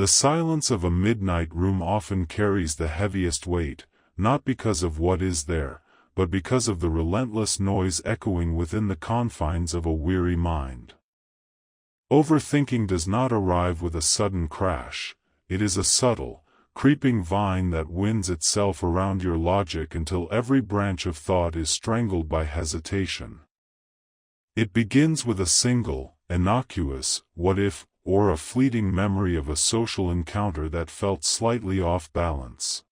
The silence of a midnight room often carries the heaviest weight, not because of what is there, but because of the relentless noise echoing within the confines of a weary mind. Overthinking does not arrive with a sudden crash. It is a subtle, creeping vine that winds itself around your logic until every branch of thought is strangled by hesitation. It begins with a single, innocuous, what if, or a fleeting memory of a social encounter that felt slightly off balance.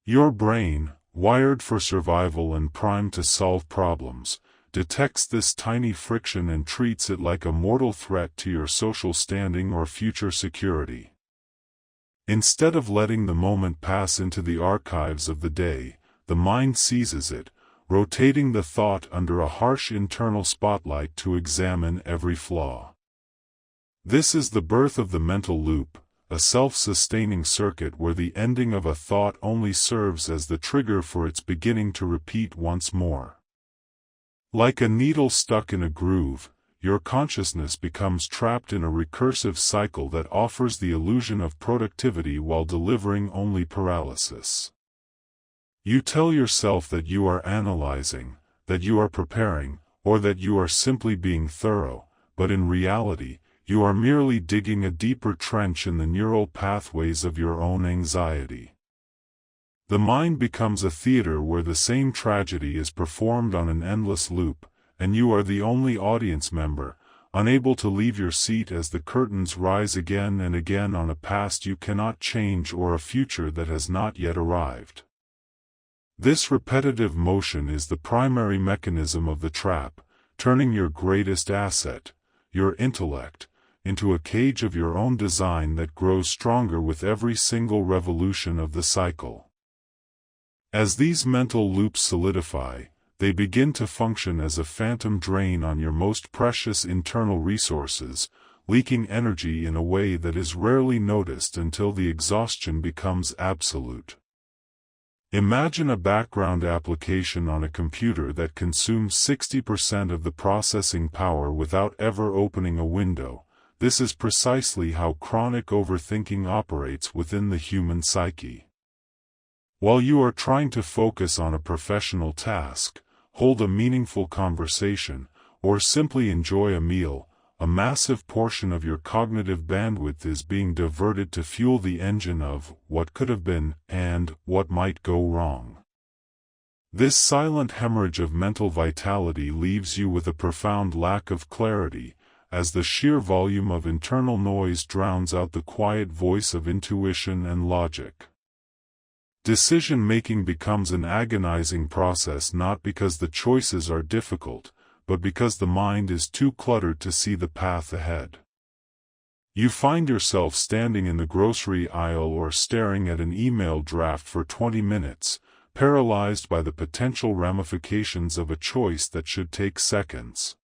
Your brain, wired for survival and primed to solve problems, detects this tiny friction and treats it like a mortal threat to your social standing or future security. Instead of letting the moment pass into the archives of the day, the mind seizes it, rotating the thought under a harsh internal spotlight to examine every flaw. This is the birth of the mental loop, a self-sustaining circuit where the ending of a thought only serves as the trigger for its beginning to repeat once more. Like a needle stuck in a groove, your consciousness becomes trapped in a recursive cycle that offers the illusion of productivity while delivering only paralysis. You tell yourself that you are analyzing, that you are preparing, or that you are simply being thorough, but in reality, you are merely digging a deeper trench in the neural pathways of your own anxiety. The mind becomes a theater where the same tragedy is performed on an endless loop, and you are the only audience member, unable to leave your seat as the curtains rise again and again on a past you cannot change or a future that has not yet arrived. This repetitive motion is the primary mechanism of the trap, turning your greatest asset, your intellect, into a cage of your own design that grows stronger with every single revolution of the cycle. As these mental loops solidify, they begin to function as a phantom drain on your most precious internal resources, leaking energy in a way that is rarely noticed until the exhaustion becomes absolute. Imagine a background application on a computer that consumes 60% of the processing power without ever opening a window. This is precisely how chronic overthinking operates within the human psyche. While you are trying to focus on a professional task, hold a meaningful conversation, or simply enjoy a meal, a massive portion of your cognitive bandwidth is being diverted to fuel the engine of what could have been and what might go wrong. This silent hemorrhage of mental vitality leaves you with a profound lack of clarity, as the sheer volume of internal noise drowns out the quiet voice of intuition and logic. Decision-making becomes an agonizing process not because the choices are difficult, but because the mind is too cluttered to see the path ahead. You find yourself standing in the grocery aisle or staring at an email draft for 20 minutes, paralyzed by the potential ramifications of a choice that should take seconds.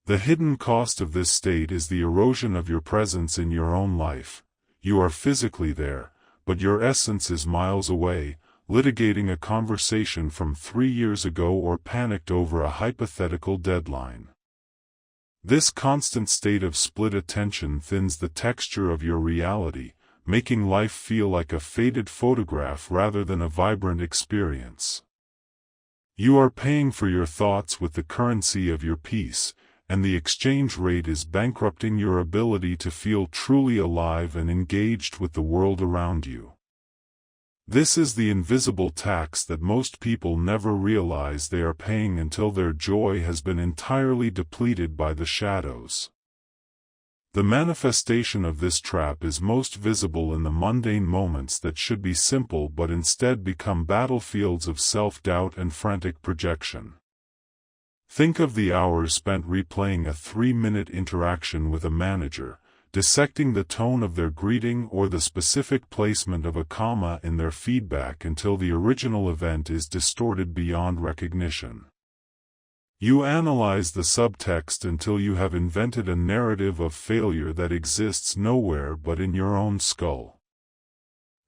The hidden cost of this state is the erosion of your presence in your own life. You are physically there, but your essence is miles away, litigating a conversation from 3 years ago or panicked over a hypothetical deadline. This constant state of split attention thins the texture of your reality, making life feel like a faded photograph rather than a vibrant experience. You are paying for your thoughts with the currency of your peace, and the exchange rate is bankrupting your ability to feel truly alive and engaged with the world around you. This is the invisible tax that most people never realize they are paying until their joy has been entirely depleted by the shadows. The manifestation of this trap is most visible in the mundane moments that should be simple but instead become battlefields of self-doubt and frantic projection. Think of the hours spent replaying a 3-minute interaction with a manager, dissecting the tone of their greeting or the specific placement of a comma in their feedback until the original event is distorted beyond recognition. You analyze the subtext until you have invented a narrative of failure that exists nowhere but in your own skull.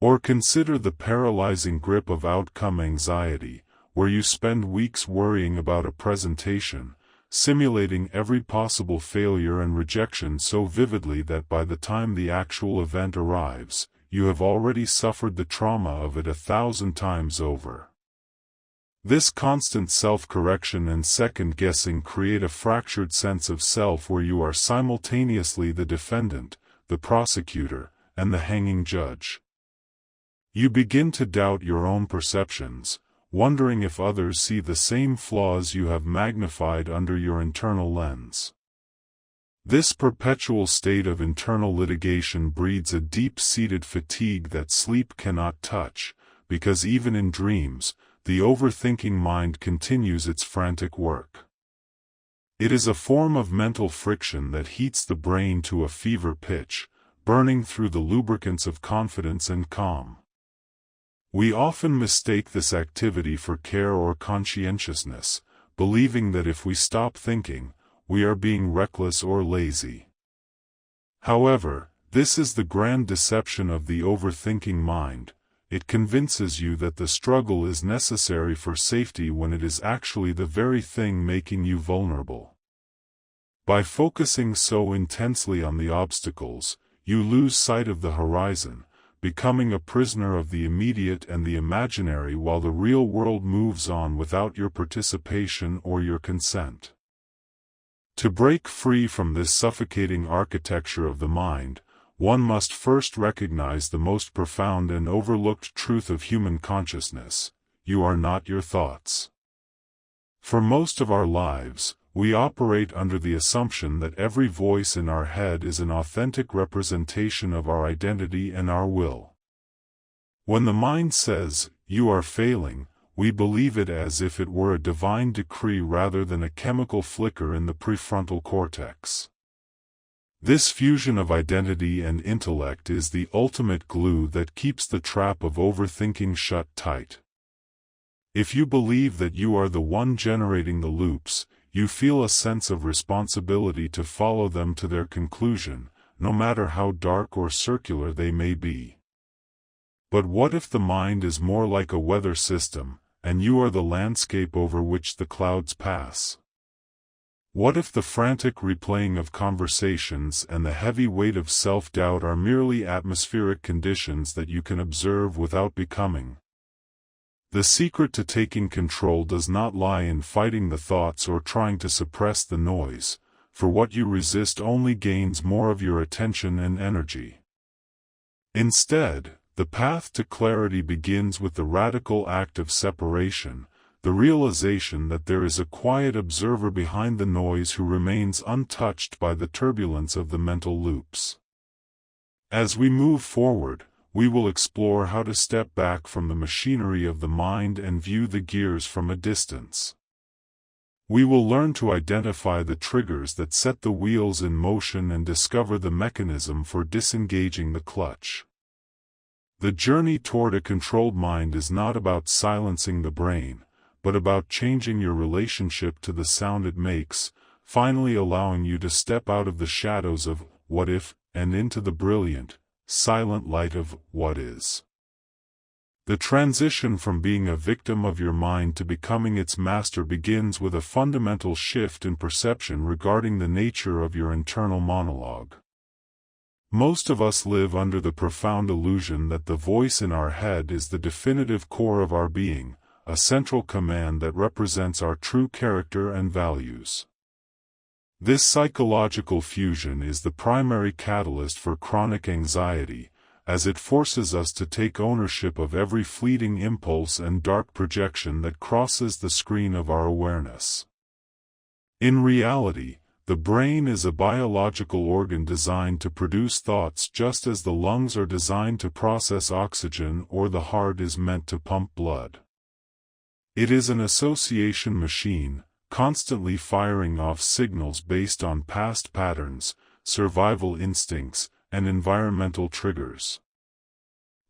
Or consider the paralyzing grip of outcome anxiety, where you spend weeks worrying about a presentation, simulating every possible failure and rejection so vividly that by the time the actual event arrives, you have already suffered the trauma of it 1,000 times over. This constant self-correction and second-guessing create a fractured sense of self where you are simultaneously the defendant, the prosecutor, and the hanging judge. You begin to doubt your own perceptions, wondering if others see the same flaws you have magnified under your internal lens. This perpetual state of internal litigation breeds a deep-seated fatigue that sleep cannot touch, because even in dreams, the overthinking mind continues its frantic work. It is a form of mental friction that heats the brain to a fever pitch, burning through the lubricants of confidence and calm. We often mistake this activity for care or conscientiousness, believing that if we stop thinking, we are being reckless or lazy. However, this is the grand deception of the overthinking mind. It convinces you that the struggle is necessary for safety when it is actually the very thing making you vulnerable. By focusing so intensely on the obstacles, you lose sight of the horizon, becoming a prisoner of the immediate and the imaginary while the real world moves on without your participation or your consent. To break free from this suffocating architecture of the mind, one must first recognize the most profound and overlooked truth of human consciousness: you are not your thoughts. For most of our lives, we operate under the assumption that every voice in our head is an authentic representation of our identity and our will. When the mind says, "You are failing," we believe it as if it were a divine decree rather than a chemical flicker in the prefrontal cortex. This fusion of identity and intellect is the ultimate glue that keeps the trap of overthinking shut tight. If you believe that you are the one generating the loops, you feel a sense of responsibility to follow them to their conclusion, no matter how dark or circular they may be. But what if the mind is more like a weather system, and you are the landscape over which the clouds pass? What if the frantic replaying of conversations and the heavy weight of self-doubt are merely atmospheric conditions that you can observe without becoming? The secret to taking control does not lie in fighting the thoughts or trying to suppress the noise, for what you resist only gains more of your attention and energy. Instead, the path to clarity begins with the radical act of separation, the realization that there is a quiet observer behind the noise who remains untouched by the turbulence of the mental loops. As we move forward, we will explore how to step back from the machinery of the mind and view the gears from a distance. We will learn to identify the triggers that set the wheels in motion and discover the mechanism for disengaging the clutch. The journey toward a controlled mind is not about silencing the brain, but about changing your relationship to the sound it makes, finally allowing you to step out of the shadows of what if and into the brilliant, silent light of what is. The transition from being a victim of your mind to becoming its master begins with a fundamental shift in perception regarding the nature of your internal monologue. Most of us live under the profound illusion that the voice in our head is the definitive core of our being, a central command that represents our true character and values. This psychological fusion is the primary catalyst for chronic anxiety, as it forces us to take ownership of every fleeting impulse and dark projection that crosses the screen of our awareness. In reality, the brain is a biological organ designed to produce thoughts just as the lungs are designed to process oxygen or the heart is meant to pump blood. It is an association machine, constantly firing off signals based on past patterns, survival instincts, and environmental triggers.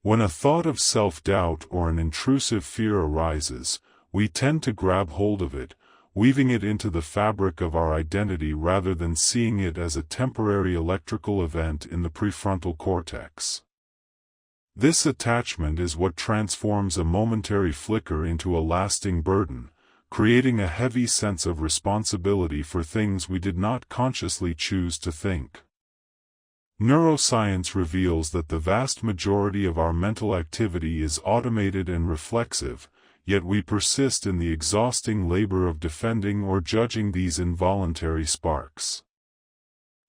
When a thought of self-doubt or an intrusive fear arises, we tend to grab hold of it, weaving it into the fabric of our identity rather than seeing it as a temporary electrical event in the prefrontal cortex. This attachment is what transforms a momentary flicker into a lasting burden, creating a heavy sense of responsibility for things we did not consciously choose to think. Neuroscience reveals that the vast majority of our mental activity is automated and reflexive, yet we persist in the exhausting labor of defending or judging these involuntary sparks.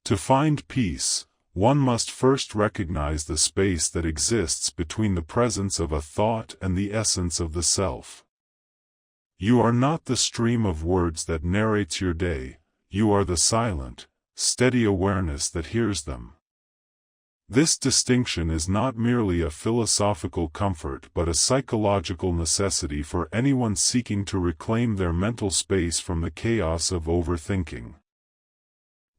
To find peace, one must first recognize the space that exists between the presence of a thought and the essence of the self. You are not the stream of words that narrates your day, you are the silent, steady awareness that hears them. This distinction is not merely a philosophical comfort but a psychological necessity for anyone seeking to reclaim their mental space from the chaos of overthinking.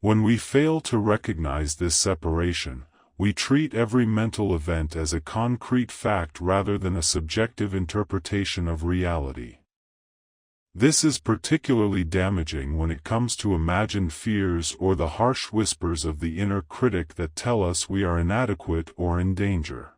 When we fail to recognize this separation, we treat every mental event as a concrete fact rather than a subjective interpretation of reality. This is particularly damaging when it comes to imagined fears or the harsh whispers of the inner critic that tell us we are inadequate or in danger.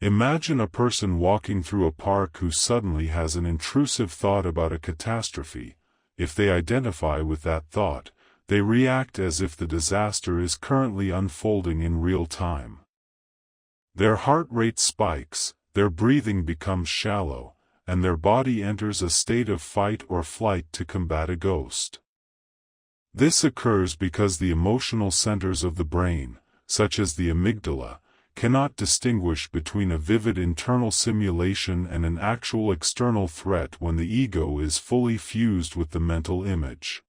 Imagine a person walking through a park who suddenly has an intrusive thought about a catastrophe. If they identify with that thought, they react as if the disaster is currently unfolding in real time. Their heart rate spikes, their breathing becomes shallow, and their body enters a state of fight or flight to combat a ghost. This occurs because the emotional centers of the brain, such as the amygdala, cannot distinguish between a vivid internal simulation and an actual external threat when the ego is fully fused with the mental image.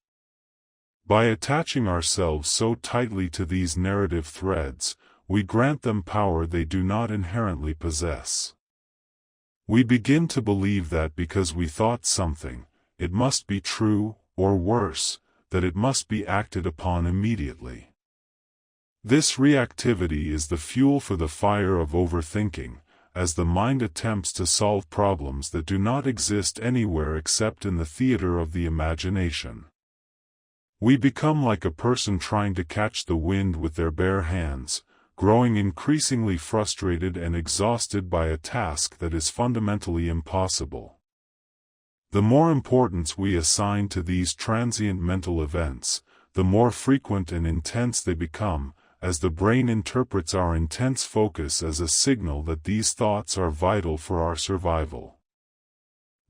By attaching ourselves so tightly to these narrative threads, we grant them power they do not inherently possess. We begin to believe that because we thought something, it must be true, or worse, that it must be acted upon immediately. This reactivity is the fuel for the fire of overthinking, as the mind attempts to solve problems that do not exist anywhere except in the theater of the imagination. We become like a person trying to catch the wind with their bare hands, growing increasingly frustrated and exhausted by a task that is fundamentally impossible. The more importance we assign to these transient mental events, the more frequent and intense they become, as the brain interprets our intense focus as a signal that these thoughts are vital for our survival.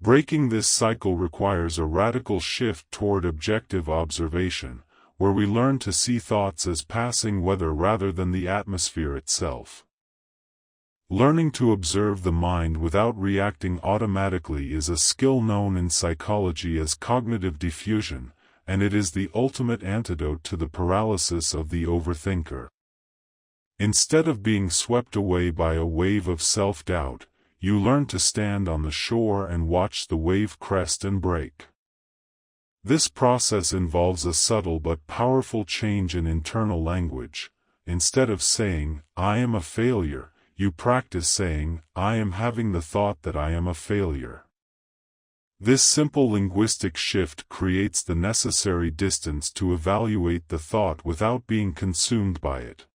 Breaking this cycle requires a radical shift toward objective observation, where we learn to see thoughts as passing weather rather than the atmosphere itself. Learning to observe the mind without reacting automatically is a skill known in psychology as cognitive diffusion, and it is the ultimate antidote to the paralysis of the overthinker. Instead of being swept away by a wave of self-doubt, you learn to stand on the shore and watch the wave crest and break. This process involves a subtle but powerful change in internal language. Instead of saying, "I am a failure," you practice saying, "I am having the thought that I am a failure." This simple linguistic shift creates the necessary distance to evaluate the thought without being consumed by it.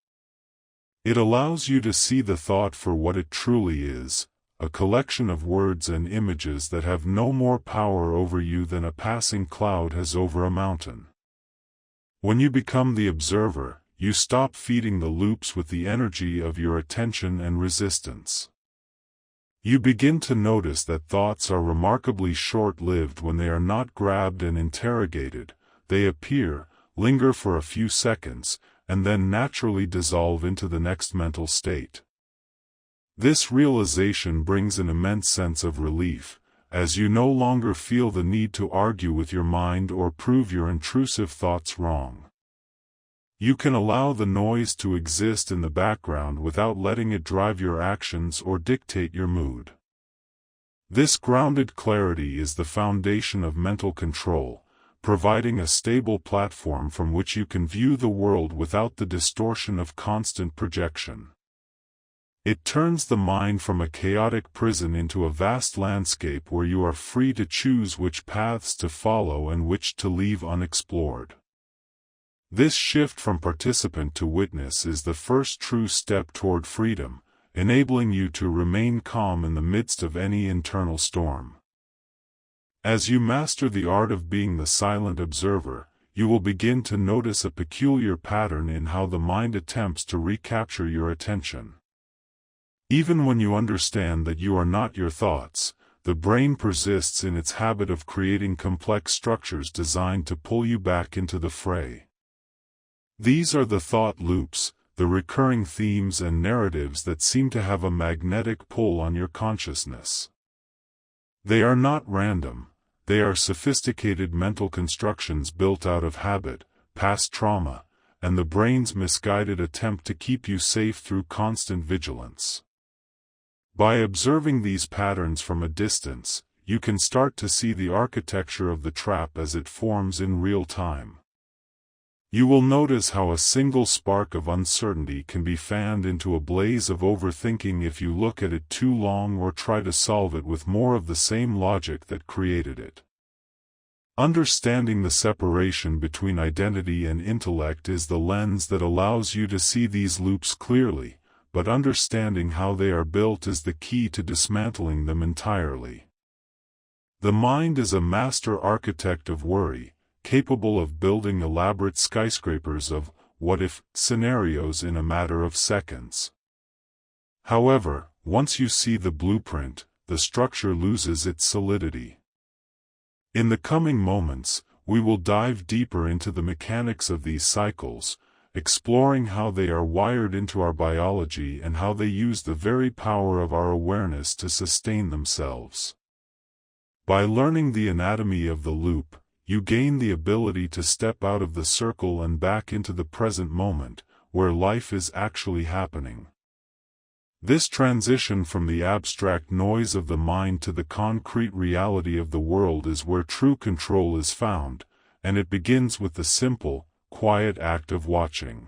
It allows you to see the thought for what it truly is, a collection of words and images that have no more power over you than a passing cloud has over a mountain. When you become the observer, you stop feeding the loops with the energy of your attention and resistance. You begin to notice that thoughts are remarkably short-lived when they are not grabbed and interrogated. They appear, linger for a few seconds, and then naturally dissolve into the next mental state. This realization brings an immense sense of relief, as you no longer feel the need to argue with your mind or prove your intrusive thoughts wrong. You can allow the noise to exist in the background without letting it drive your actions or dictate your mood. This grounded clarity is the foundation of mental control, providing a stable platform from which you can view the world without the distortion of constant projection. It turns the mind from a chaotic prison into a vast landscape where you are free to choose which paths to follow and which to leave unexplored. This shift from participant to witness is the first true step toward freedom, enabling you to remain calm in the midst of any internal storm. As you master the art of being the silent observer, you will begin to notice a peculiar pattern in how the mind attempts to recapture your attention. Even when you understand that you are not your thoughts, the brain persists in its habit of creating complex structures designed to pull you back into the fray. These are the thought loops, the recurring themes and narratives that seem to have a magnetic pull on your consciousness. They are not random. They are sophisticated mental constructions built out of habit, past trauma, and the brain's misguided attempt to keep you safe through constant vigilance. By observing these patterns from a distance, you can start to see the architecture of the trap as it forms in real time. You will notice how a single spark of uncertainty can be fanned into a blaze of overthinking if you look at it too long or try to solve it with more of the same logic that created it. Understanding the separation between identity and intellect is the lens that allows you to see these loops clearly, but understanding how they are built is the key to dismantling them entirely. The mind is a master architect of worry, capable of building elaborate skyscrapers of what-if scenarios in a matter of seconds. However, once you see the blueprint, the structure loses its solidity. In the coming moments, we will dive deeper into the mechanics of these cycles, exploring how they are wired into our biology and how they use the very power of our awareness to sustain themselves. By learning the anatomy of the loop, you gain the ability to step out of the circle and back into the present moment, where life is actually happening. This transition from the abstract noise of the mind to the concrete reality of the world is where true control is found, and it begins with the simple, quiet act of watching.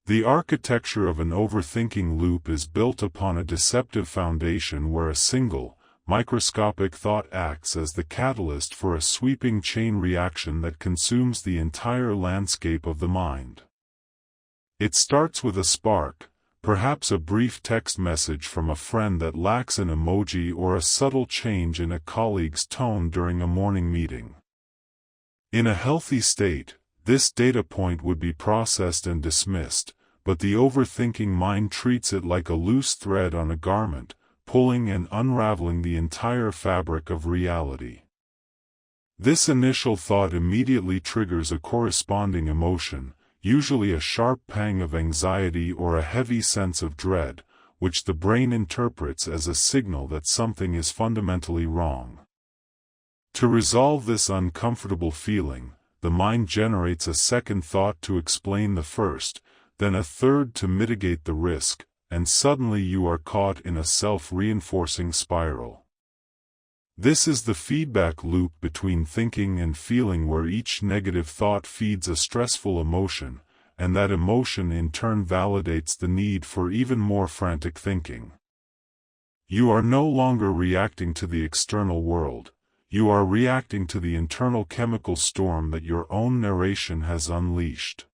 The architecture of an overthinking loop is built upon a deceptive foundation where a single, microscopic thought acts as the catalyst for a sweeping chain reaction that consumes the entire landscape of the mind. It starts with a spark, perhaps a brief text message from a friend that lacks an emoji or a subtle change in a colleague's tone during a morning meeting. In a healthy state, this data point would be processed and dismissed, but the overthinking mind treats it like a loose thread on a garment, pulling and unraveling the entire fabric of reality. This initial thought immediately triggers a corresponding emotion, usually a sharp pang of anxiety or a heavy sense of dread, which the brain interprets as a signal that something is fundamentally wrong. To resolve this uncomfortable feeling, the mind generates a second thought to explain the first, then a third to mitigate the risk, and suddenly you are caught in a self-reinforcing spiral. This is the feedback loop between thinking and feeling, where each negative thought feeds a stressful emotion, and that emotion in turn validates the need for even more frantic thinking. You are no longer reacting to the external world. You are reacting to the internal chemical storm that your own narration has unleashed.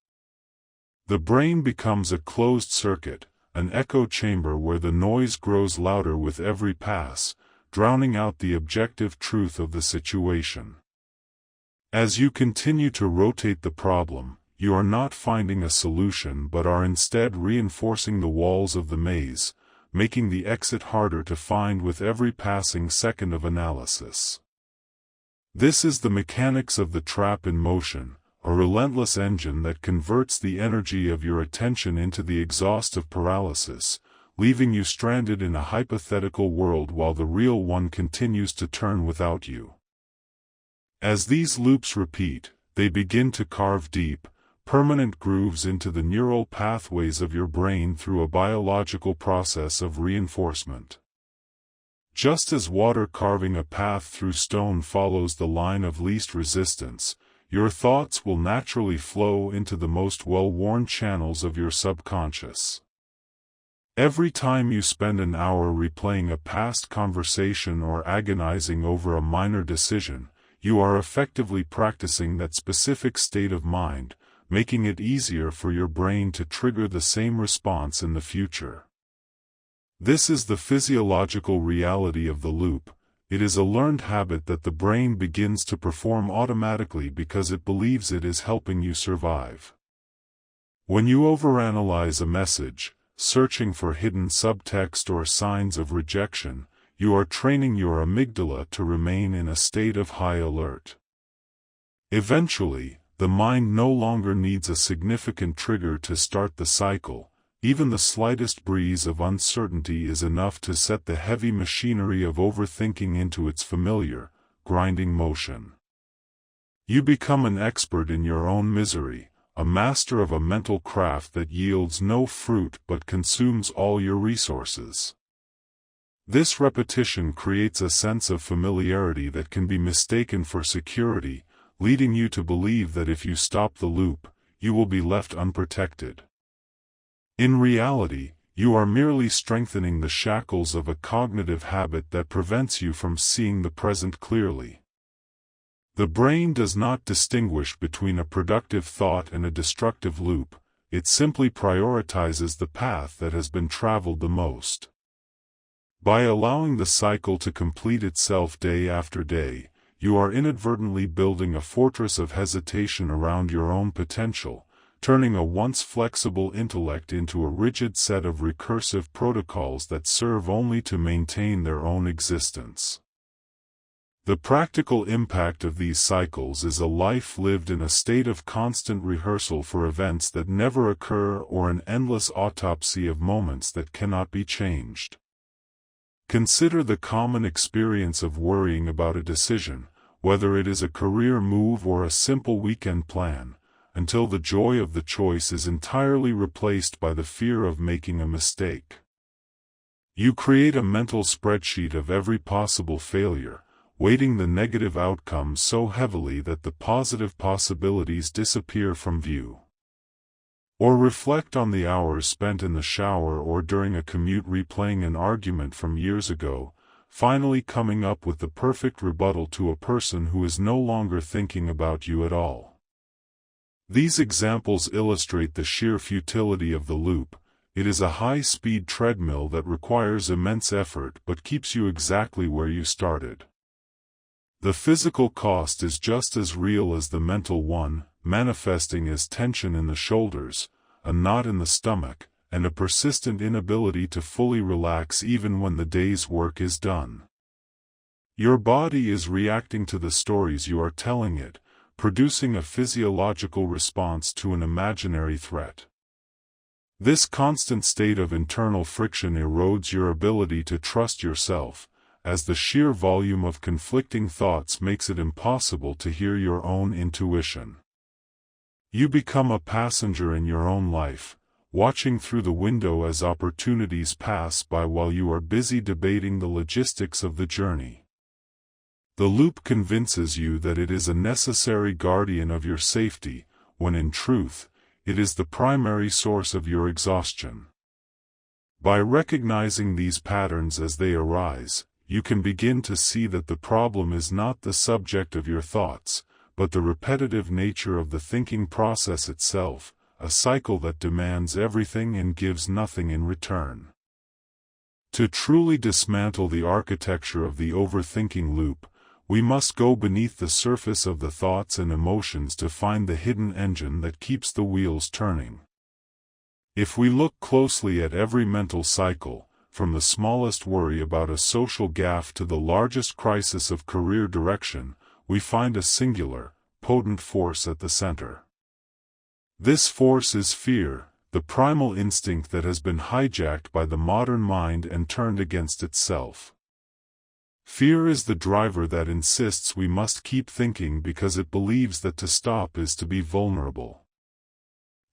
The brain becomes a closed circuit, an echo chamber where the noise grows louder with every pass, drowning out the objective truth of the situation. As you continue to rotate the problem, you are not finding a solution but are instead reinforcing the walls of the maze, making the exit harder to find with every passing second of analysis. This is the mechanics of the trap in motion, a relentless engine that converts the energy of your attention into the exhaust of paralysis, leaving you stranded in a hypothetical world while the real one continues to turn without you. As these loops repeat, they begin to carve deep, permanent grooves into the neural pathways of your brain through a biological process of reinforcement. Just as water carving a path through stone follows the line of least resistance, your thoughts will naturally flow into the most well-worn channels of your subconscious. Every time you spend an hour replaying a past conversation or agonizing over a minor decision, you are effectively practicing that specific state of mind, making it easier for your brain to trigger the same response in the future. This is the physiological reality of the loop. It is a learned habit that the brain begins to perform automatically because it believes it is helping you survive. When you overanalyze a message, searching for hidden subtext or signs of rejection, you are training your amygdala to remain in a state of high alert. Eventually, the mind no longer needs a significant trigger to start the cycle. Even the slightest breeze of uncertainty is enough to set the heavy machinery of overthinking into its familiar, grinding motion. You become an expert in your own misery, a master of a mental craft that yields no fruit but consumes all your resources. This repetition creates a sense of familiarity that can be mistaken for security, leading you to believe that if you stop the loop, you will be left unprotected. In reality, you are merely strengthening the shackles of a cognitive habit that prevents you from seeing the present clearly. The brain does not distinguish between a productive thought and a destructive loop, it simply prioritizes the path that has been traveled the most. By allowing the cycle to complete itself day after day, you are inadvertently building a fortress of hesitation around your own potential, turning a once flexible intellect into a rigid set of recursive protocols that serve only to maintain their own existence. The practical impact of these cycles is a life lived in a state of constant rehearsal for events that never occur or an endless autopsy of moments that cannot be changed. Consider the common experience of worrying about a decision, whether it is a career move or a simple weekend plan, until the joy of the choice is entirely replaced by the fear of making a mistake. You create a mental spreadsheet of every possible failure, weighting the negative outcomes so heavily that the positive possibilities disappear from view. Or reflect on the hours spent in the shower or during a commute replaying an argument from years ago, finally coming up with the perfect rebuttal to a person who is no longer thinking about you at all. These examples illustrate the sheer futility of the loop. It is a high-speed treadmill that requires immense effort but keeps you exactly where you started. The physical cost is just as real as the mental one, manifesting as tension in the shoulders, a knot in the stomach, and a persistent inability to fully relax even when the day's work is done. Your body is reacting to the stories you are telling it, producing a physiological response to an imaginary threat. This constant state of internal friction erodes your ability to trust yourself, as the sheer volume of conflicting thoughts makes it impossible to hear your own intuition. You become a passenger in your own life, watching through the window as opportunities pass by while you are busy debating the logistics of the journey. The loop convinces you that it is a necessary guardian of your safety, when in truth, it is the primary source of your exhaustion. By recognizing these patterns as they arise, you can begin to see that the problem is not the subject of your thoughts, but the repetitive nature of the thinking process itself, a cycle that demands everything and gives nothing in return. To truly dismantle the architecture of the overthinking loop, we must go beneath the surface of the thoughts and emotions to find the hidden engine that keeps the wheels turning. If we look closely at every mental cycle, from the smallest worry about a social gaffe to the largest crisis of career direction, we find a singular, potent force at the center. This force is fear, the primal instinct that has been hijacked by the modern mind and turned against itself. Fear is the driver that insists we must keep thinking because it believes that to stop is to be vulnerable.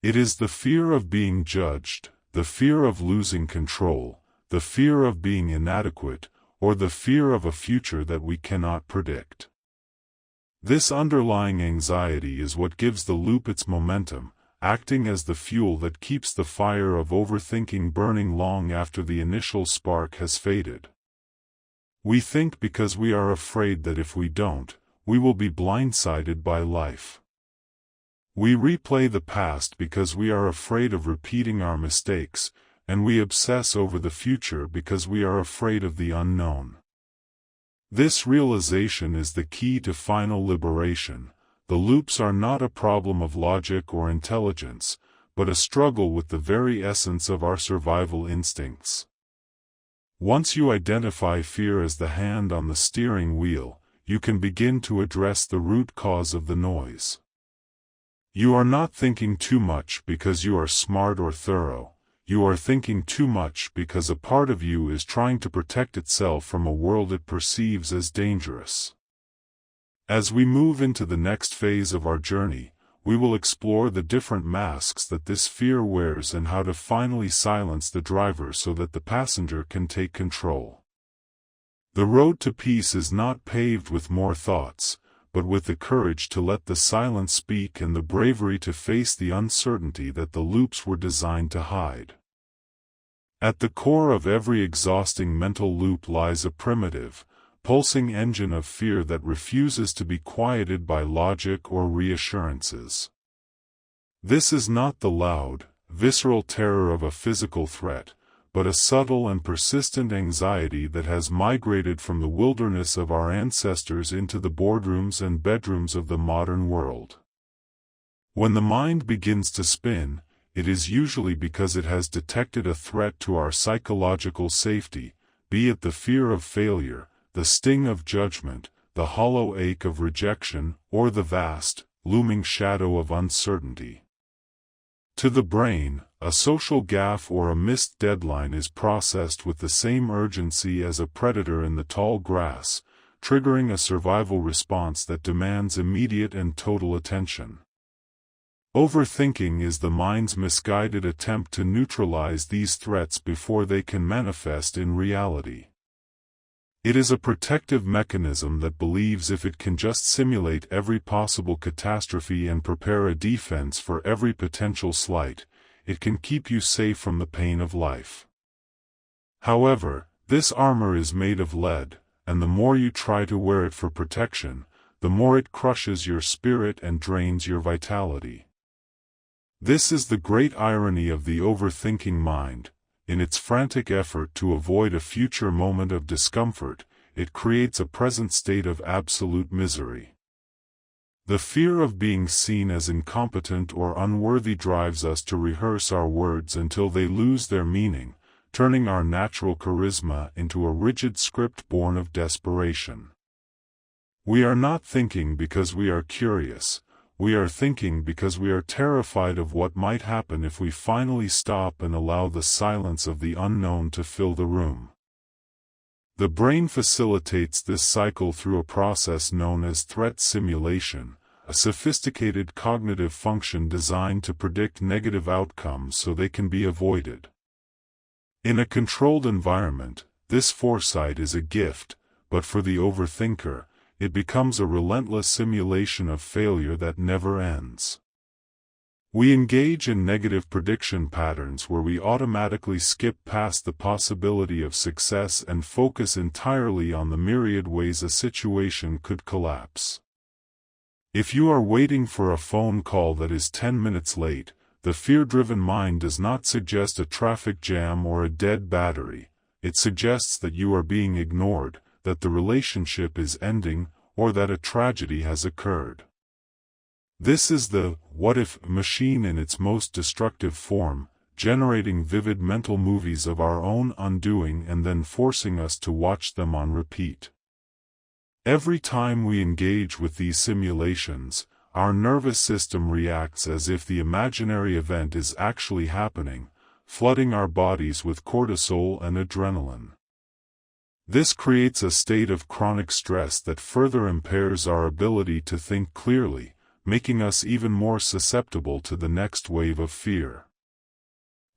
It is the fear of being judged, the fear of losing control, the fear of being inadequate, or the fear of a future that we cannot predict. This underlying anxiety is what gives the loop its momentum, acting as the fuel that keeps the fire of overthinking burning long after the initial spark has faded. We think because we are afraid that if we don't, we will be blindsided by life. We replay the past because we are afraid of repeating our mistakes, and we obsess over the future because we are afraid of the unknown. This realization is the key to final liberation. The loops are not a problem of logic or intelligence, but a struggle with the very essence of our survival instincts. Once you identify fear as the hand on the steering wheel, you can begin to address the root cause of the noise. You are not thinking too much because you are smart or thorough. You are thinking too much because a part of you is trying to protect itself from a world it perceives as dangerous. As we move into the next phase of our journey, we will explore the different masks that this fear wears and how to finally silence the driver so that the passenger can take control. The road to peace is not paved with more thoughts, but with the courage to let the silence speak and the bravery to face the uncertainty that the loops were designed to hide. At the core of every exhausting mental loop lies a primitive, pulsing engine of fear that refuses to be quieted by logic or reassurances. This is not the loud, visceral terror of a physical threat, but a subtle and persistent anxiety that has migrated from the wilderness of our ancestors into the boardrooms and bedrooms of the modern world. When the mind begins to spin, it is usually because it has detected a threat to our psychological safety, be it the fear of failure, the sting of judgment, the hollow ache of rejection, or the vast, looming shadow of uncertainty. To the brain, a social gaffe or a missed deadline is processed with the same urgency as a predator in the tall grass, triggering a survival response that demands immediate and total attention. Overthinking is the mind's misguided attempt to neutralize these threats before they can manifest in reality. It is a protective mechanism that believes if it can just simulate every possible catastrophe and prepare a defense for every potential slight, it can keep you safe from the pain of life. However, this armor is made of lead, and the more you try to wear it for protection, the more it crushes your spirit and drains your vitality. This is the great irony of the overthinking mind. In its frantic effort to avoid a future moment of discomfort, it creates a present state of absolute misery. The fear of being seen as incompetent or unworthy drives us to rehearse our words until they lose their meaning, turning our natural charisma into a rigid script born of desperation. We are not thinking because we are curious. We are thinking because we are terrified of what might happen if we finally stop and allow the silence of the unknown to fill the room. The brain facilitates this cycle through a process known as threat simulation, a sophisticated cognitive function designed to predict negative outcomes so they can be avoided. In a controlled environment, this foresight is a gift, but for the overthinker, it becomes a relentless simulation of failure that never ends. We engage in negative prediction patterns where we automatically skip past the possibility of success and focus entirely on the myriad ways a situation could collapse. If you are waiting for a phone call that is 10 minutes late, the fear-driven mind does not suggest a traffic jam or a dead battery. It suggests that you are being ignored, that the relationship is ending, or that a tragedy has occurred. This is the what-if machine in its most destructive form, generating vivid mental movies of our own undoing and then forcing us to watch them on repeat. Every time we engage with these simulations, our nervous system reacts as if the imaginary event is actually happening, flooding our bodies with cortisol and adrenaline. This creates a state of chronic stress that further impairs our ability to think clearly, making us even more susceptible to the next wave of fear.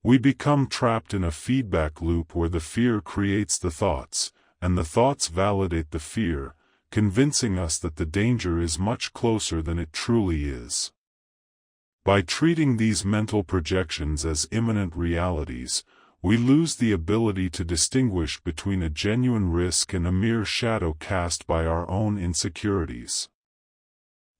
We become trapped in a feedback loop where the fear creates the thoughts, and the thoughts validate the fear, convincing us that the danger is much closer than it truly is. By treating these mental projections as imminent realities, we lose the ability to distinguish between a genuine risk and a mere shadow cast by our own insecurities.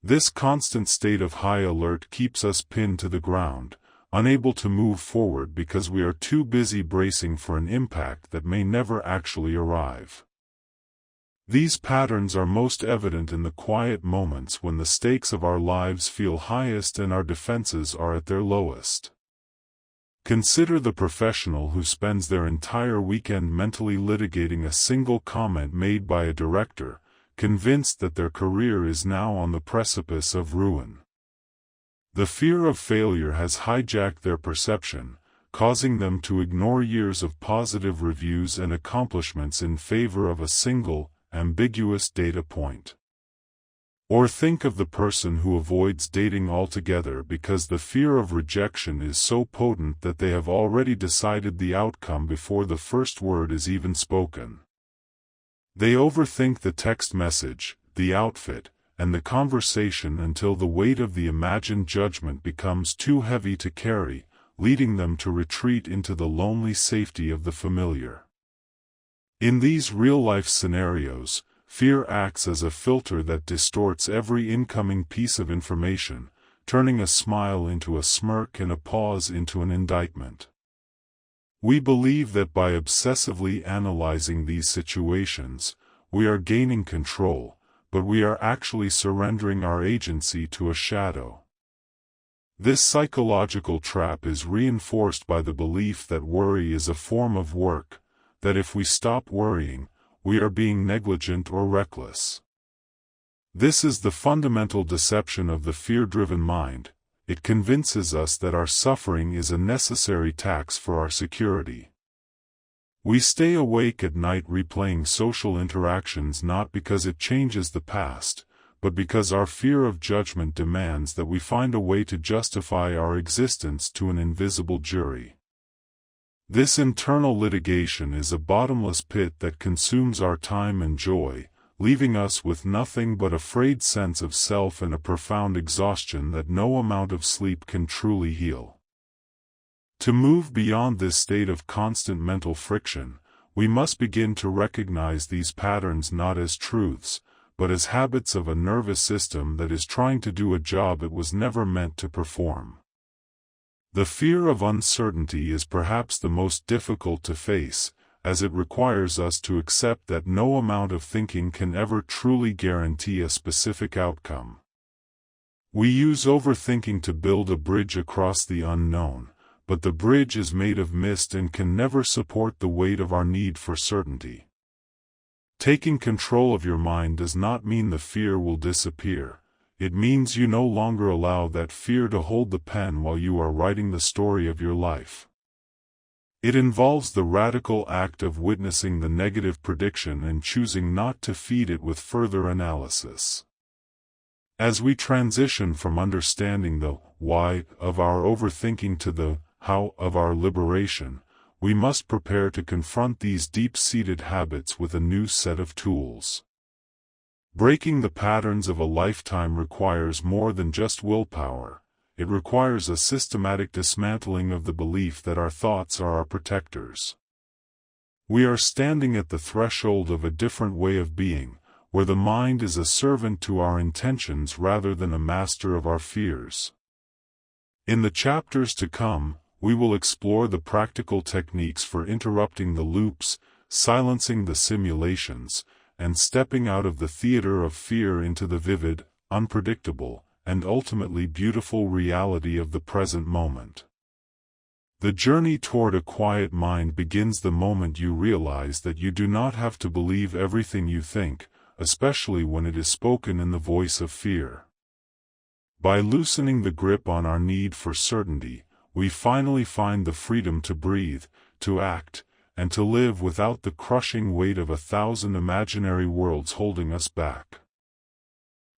This constant state of high alert keeps us pinned to the ground, unable to move forward because we are too busy bracing for an impact that may never actually arrive. These patterns are most evident in the quiet moments when the stakes of our lives feel highest and our defenses are at their lowest. Consider the professional who spends their entire weekend mentally litigating a single comment made by a director, convinced that their career is now on the precipice of ruin. The fear of failure has hijacked their perception, causing them to ignore years of positive reviews and accomplishments in favor of a single, ambiguous data point. Or think of the person who avoids dating altogether because the fear of rejection is so potent that they have already decided the outcome before the first word is even spoken. They overthink the text message, the outfit, and the conversation until the weight of the imagined judgment becomes too heavy to carry, leading them to retreat into the lonely safety of the familiar. In these real-life scenarios, fear acts as a filter that distorts every incoming piece of information, turning a smile into a smirk and a pause into an indictment. We believe that by obsessively analyzing these situations, we are gaining control, but we are actually surrendering our agency to a shadow. This psychological trap is reinforced by the belief that worry is a form of work, that if we stop worrying, we are being negligent or reckless. This is the fundamental deception of the fear-driven mind. It convinces us that our suffering is a necessary tax for our security. We stay awake at night replaying social interactions not because it changes the past, but because our fear of judgment demands that we find a way to justify our existence to an invisible jury. This internal litigation is a bottomless pit that consumes our time and joy, leaving us with nothing but a frayed sense of self and a profound exhaustion that no amount of sleep can truly heal. To move beyond this state of constant mental friction, we must begin to recognize these patterns not as truths, but as habits of a nervous system that is trying to do a job it was never meant to perform. The fear of uncertainty is perhaps the most difficult to face, as it requires us to accept that no amount of thinking can ever truly guarantee a specific outcome. We use overthinking to build a bridge across the unknown, but the bridge is made of mist and can never support the weight of our need for certainty. Taking control of your mind does not mean the fear will disappear. It means you no longer allow that fear to hold the pen while you are writing the story of your life. It involves the radical act of witnessing the negative prediction and choosing not to feed it with further analysis. As we transition from understanding the why of our overthinking to the how of our liberation, we must prepare to confront these deep-seated habits with a new set of tools. Breaking the patterns of a lifetime requires more than just willpower. It requires a systematic dismantling of the belief that our thoughts are our protectors. We are standing at the threshold of a different way of being, where the mind is a servant to our intentions rather than a master of our fears. In the chapters to come, we will explore the practical techniques for interrupting the loops, silencing the simulations, and stepping out of the theater of fear into the vivid, unpredictable, and ultimately beautiful reality of the present moment. The journey toward a quiet mind begins the moment you realize that you do not have to believe everything you think, especially when it is spoken in the voice of fear. By loosening the grip on our need for certainty, we finally find the freedom to breathe, to act, and to live without the crushing weight of 1,000 imaginary worlds holding us back.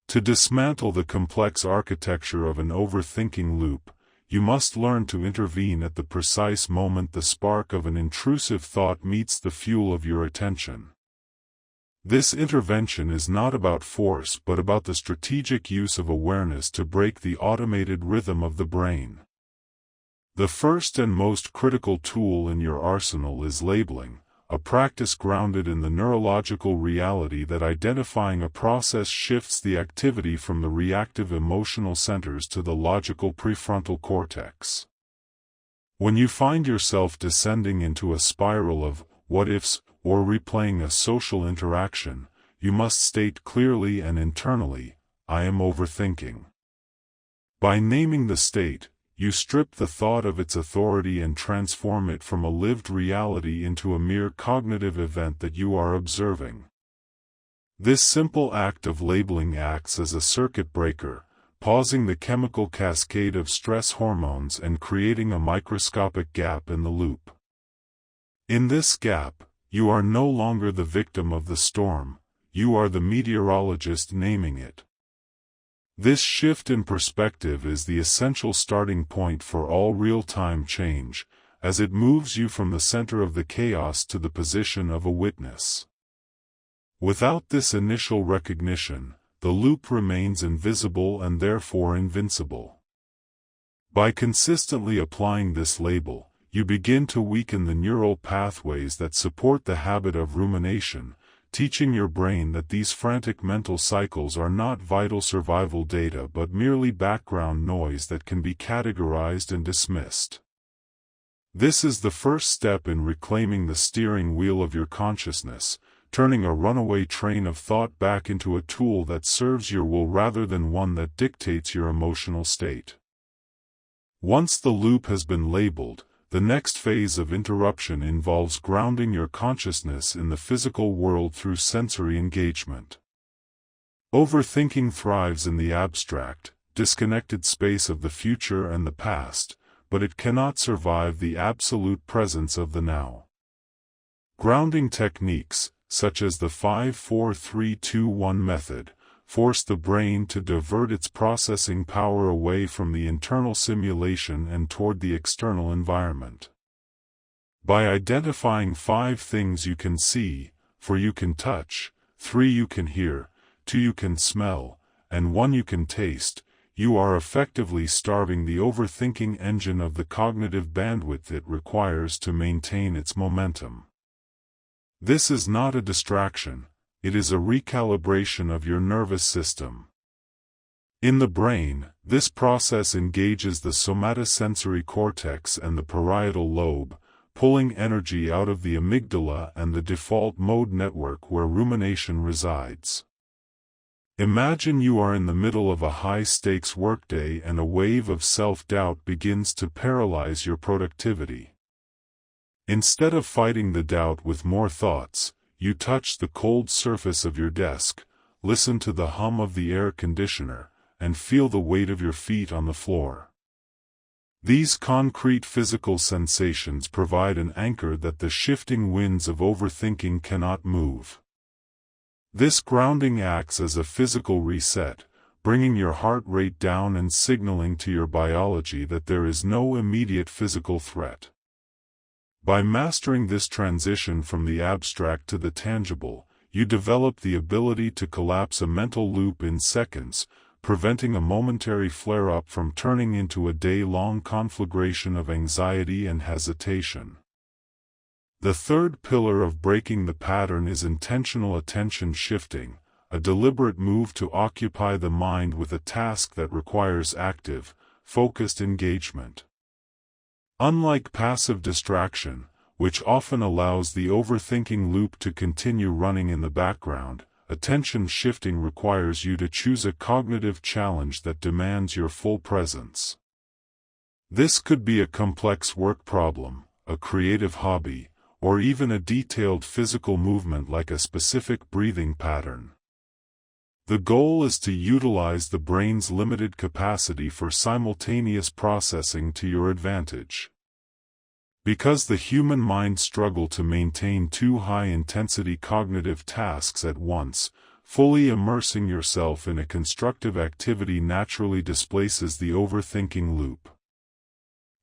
To dismantle the complex architecture of an overthinking loop, you must learn to intervene at the precise moment the spark of an intrusive thought meets the fuel of your attention. This intervention is not about force but about the strategic use of awareness to break the automated rhythm of the brain. The first and most critical tool in your arsenal is labeling, a practice grounded in the neurological reality that identifying a process shifts the activity from the reactive emotional centers to the logical prefrontal cortex. When you find yourself descending into a spiral of what-ifs or replaying a social interaction, you must state clearly and internally, "I am overthinking." By naming the state, you strip the thought of its authority and transform it from a lived reality into a mere cognitive event that you are observing. This simple act of labeling acts as a circuit breaker, pausing the chemical cascade of stress hormones and creating a microscopic gap in the loop. In this gap, you are no longer the victim of the storm, you are the meteorologist naming it. This shift in perspective is the essential starting point for all real-time change, as it moves you from the center of the chaos to the position of a witness. Without this initial recognition, the loop remains invisible and therefore invincible. By consistently applying this label, you begin to weaken the neural pathways that support the habit of rumination, teaching your brain that these frantic mental cycles are not vital survival data but merely background noise that can be categorized and dismissed. This is the first step in reclaiming the steering wheel of your consciousness, turning a runaway train of thought back into a tool that serves your will rather than one that dictates your emotional state. Once the loop has been labeled, the next phase of interruption involves grounding your consciousness in the physical world through sensory engagement. Overthinking thrives in the abstract, disconnected space of the future and the past, but it cannot survive the absolute presence of the now. Grounding techniques, such as the 5-4-3-2-1 method, force the brain to divert its processing power away from the internal simulation and toward the external environment. By identifying 5 things you can see, 4 you can touch, 3 you can hear, 2 you can smell, and 1 you can taste, you are effectively starving the overthinking engine of the cognitive bandwidth it requires to maintain its momentum. This is not a distraction, it is a recalibration of your nervous system. In the brain, this process engages the somatosensory cortex and the parietal lobe, pulling energy out of the amygdala and the default mode network where rumination resides. Imagine you are in the middle of a high-stakes workday and a wave of self-doubt begins to paralyze your productivity. Instead of fighting the doubt with more thoughts, you touch the cold surface of your desk, listen to the hum of the air conditioner, and feel the weight of your feet on the floor. These concrete physical sensations provide an anchor that the shifting winds of overthinking cannot move. This grounding acts as a physical reset, bringing your heart rate down and signaling to your biology that there is no immediate physical threat. By mastering this transition from the abstract to the tangible, you develop the ability to collapse a mental loop in seconds, preventing a momentary flare-up from turning into a day-long conflagration of anxiety and hesitation. The third pillar of breaking the pattern is intentional attention shifting, a deliberate move to occupy the mind with a task that requires active, focused engagement. Unlike passive distraction, which often allows the overthinking loop to continue running in the background, attention shifting requires you to choose a cognitive challenge that demands your full presence. This could be a complex work problem, a creative hobby, or even a detailed physical movement like a specific breathing pattern. The goal is to utilize the brain's limited capacity for simultaneous processing to your advantage. Because the human mind struggles to maintain 2 high-intensity cognitive tasks at once, fully immersing yourself in a constructive activity naturally displaces the overthinking loop.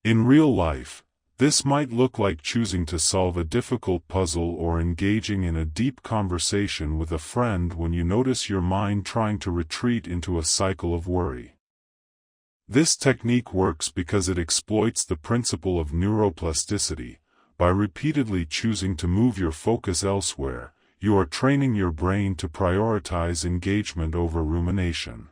In real life, this might look like choosing to solve a difficult puzzle or engaging in a deep conversation with a friend when you notice your mind trying to retreat into a cycle of worry. This technique works because it exploits the principle of neuroplasticity. By repeatedly choosing to move your focus elsewhere, you are training your brain to prioritize engagement over rumination.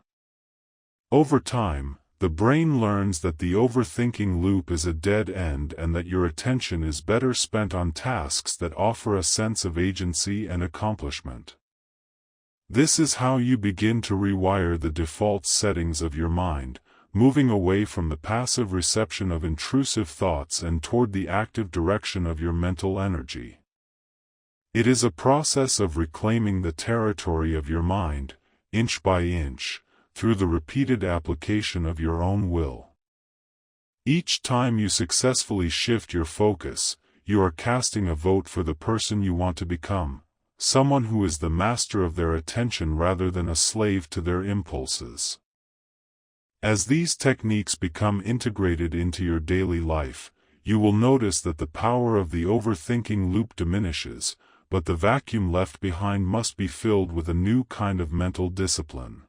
Over time, the brain learns that the overthinking loop is a dead end and that your attention is better spent on tasks that offer a sense of agency and accomplishment. This is how you begin to rewire the default settings of your mind, moving away from the passive reception of intrusive thoughts and toward the active direction of your mental energy. It is a process of reclaiming the territory of your mind, inch by inch, through the repeated application of your own will. Each time you successfully shift your focus, you are casting a vote for the person you want to become, someone who is the master of their attention rather than a slave to their impulses. As these techniques become integrated into your daily life, you will notice that the power of the overthinking loop diminishes, but the vacuum left behind must be filled with a new kind of mental discipline.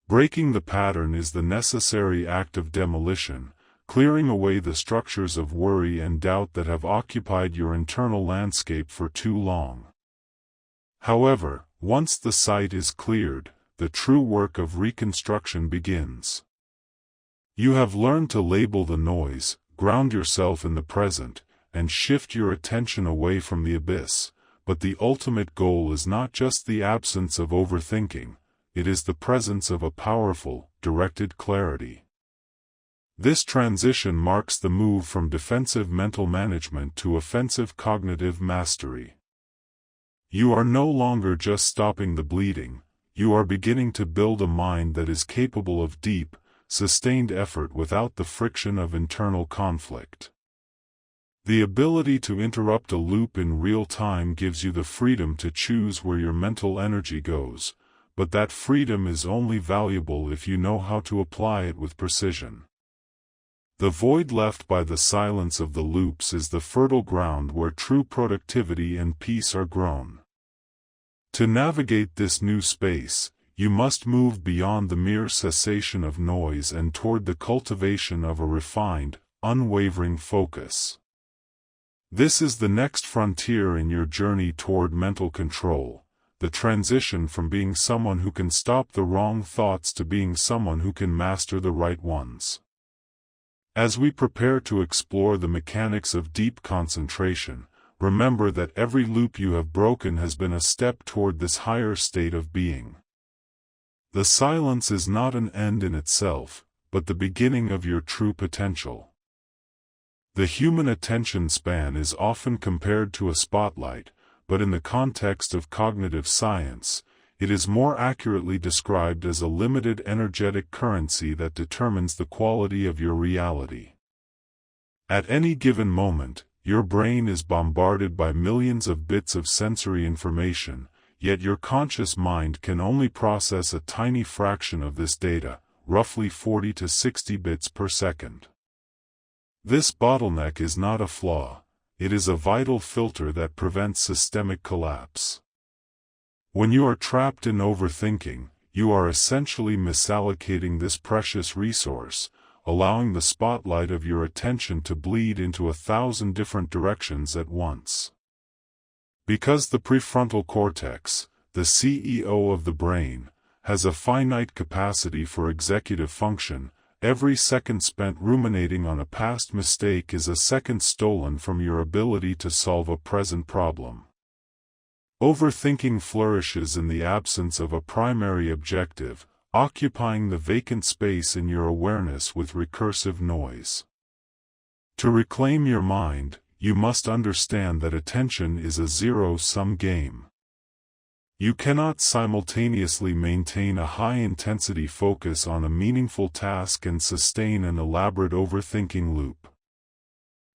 Breaking the pattern is the necessary act of demolition, clearing away the structures of worry and doubt that have occupied your internal landscape for too long. However, once the site is cleared, the true work of reconstruction begins. You have learned to label the noise, ground yourself in the present, and shift your attention away from the abyss, but the ultimate goal is not just the absence of overthinking, it is the presence of a powerful, directed clarity. This transition marks the move from defensive mental management to offensive cognitive mastery. You are no longer just stopping the bleeding, you are beginning to build a mind that is capable of deep, sustained effort without the friction of internal conflict. The ability to interrupt a loop in real time gives you the freedom to choose where your mental energy goes, but that freedom is only valuable if you know how to apply it with precision. The void left by the silence of the loops is the fertile ground where true productivity and peace are grown. To navigate this new space, you must move beyond the mere cessation of noise and toward the cultivation of a refined, unwavering focus. This is the next frontier in your journey toward mental control, the transition from being someone who can stop the wrong thoughts to being someone who can master the right ones. As we prepare to explore the mechanics of deep concentration, remember that every loop you have broken has been a step toward this higher state of being. The silence is not an end in itself, but the beginning of your true potential. The human attention span is often compared to a spotlight, but in the context of cognitive science, it is more accurately described as a limited energetic currency that determines the quality of your reality. At any given moment, your brain is bombarded by millions of bits of sensory information, yet your conscious mind can only process a tiny fraction of this data, roughly 40 to 60 bits per second. This bottleneck is not a flaw, it is a vital filter that prevents systemic collapse. When you are trapped in overthinking, you are essentially misallocating this precious resource, allowing the spotlight of your attention to bleed into 1,000 different directions at once. Because the prefrontal cortex, the CEO of the brain, has a finite capacity for executive function, every second spent ruminating on a past mistake is a second stolen from your ability to solve a present problem. Overthinking flourishes in the absence of a primary objective, occupying the vacant space in your awareness with recursive noise. To reclaim your mind, you must understand that attention is a zero-sum game. You cannot simultaneously maintain a high-intensity focus on a meaningful task and sustain an elaborate overthinking loop.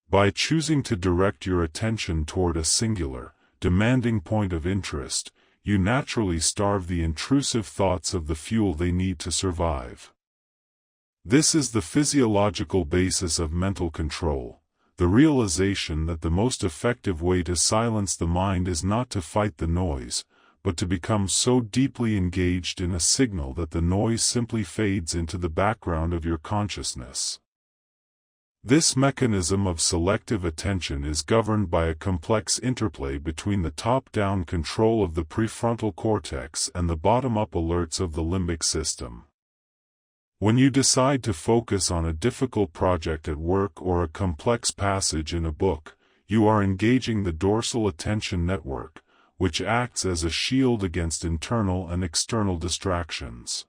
By choosing to direct your attention toward a singular, demanding point of interest, you naturally starve the intrusive thoughts of the fuel they need to survive. This is the physiological basis of mental control, the realization that the most effective way to silence the mind is not to fight the noise, but to become so deeply engaged in a signal that the noise simply fades into the background of your consciousness. This mechanism of selective attention is governed by a complex interplay between the top-down control of the prefrontal cortex and the bottom-up alerts of the limbic system. When you decide to focus on a difficult project at work or a complex passage in a book, you are engaging the dorsal attention network, which acts as a shield against internal and external distractions.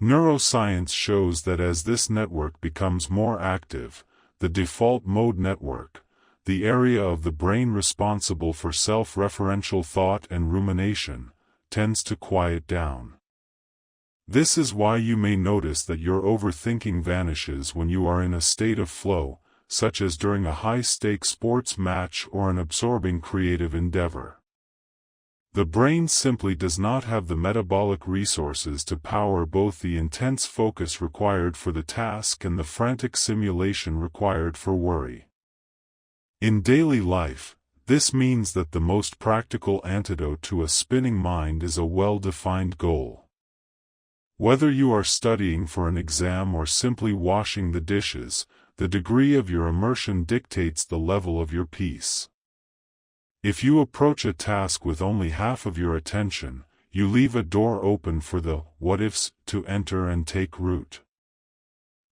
Neuroscience shows that as this network becomes more active, the default mode network, the area of the brain responsible for self-referential thought and rumination, tends to quiet down. This is why you may notice that your overthinking vanishes when you are in a state of flow, such as during a high-stakes sports match or an absorbing creative endeavor. The brain simply does not have the metabolic resources to power both the intense focus required for the task and the frantic simulation required for worry. In daily life, this means that the most practical antidote to a spinning mind is a well-defined goal. Whether you are studying for an exam or simply washing the dishes, the degree of your immersion dictates the level of your peace. If you approach a task with only half of your attention, you leave a door open for the what-ifs to enter and take root.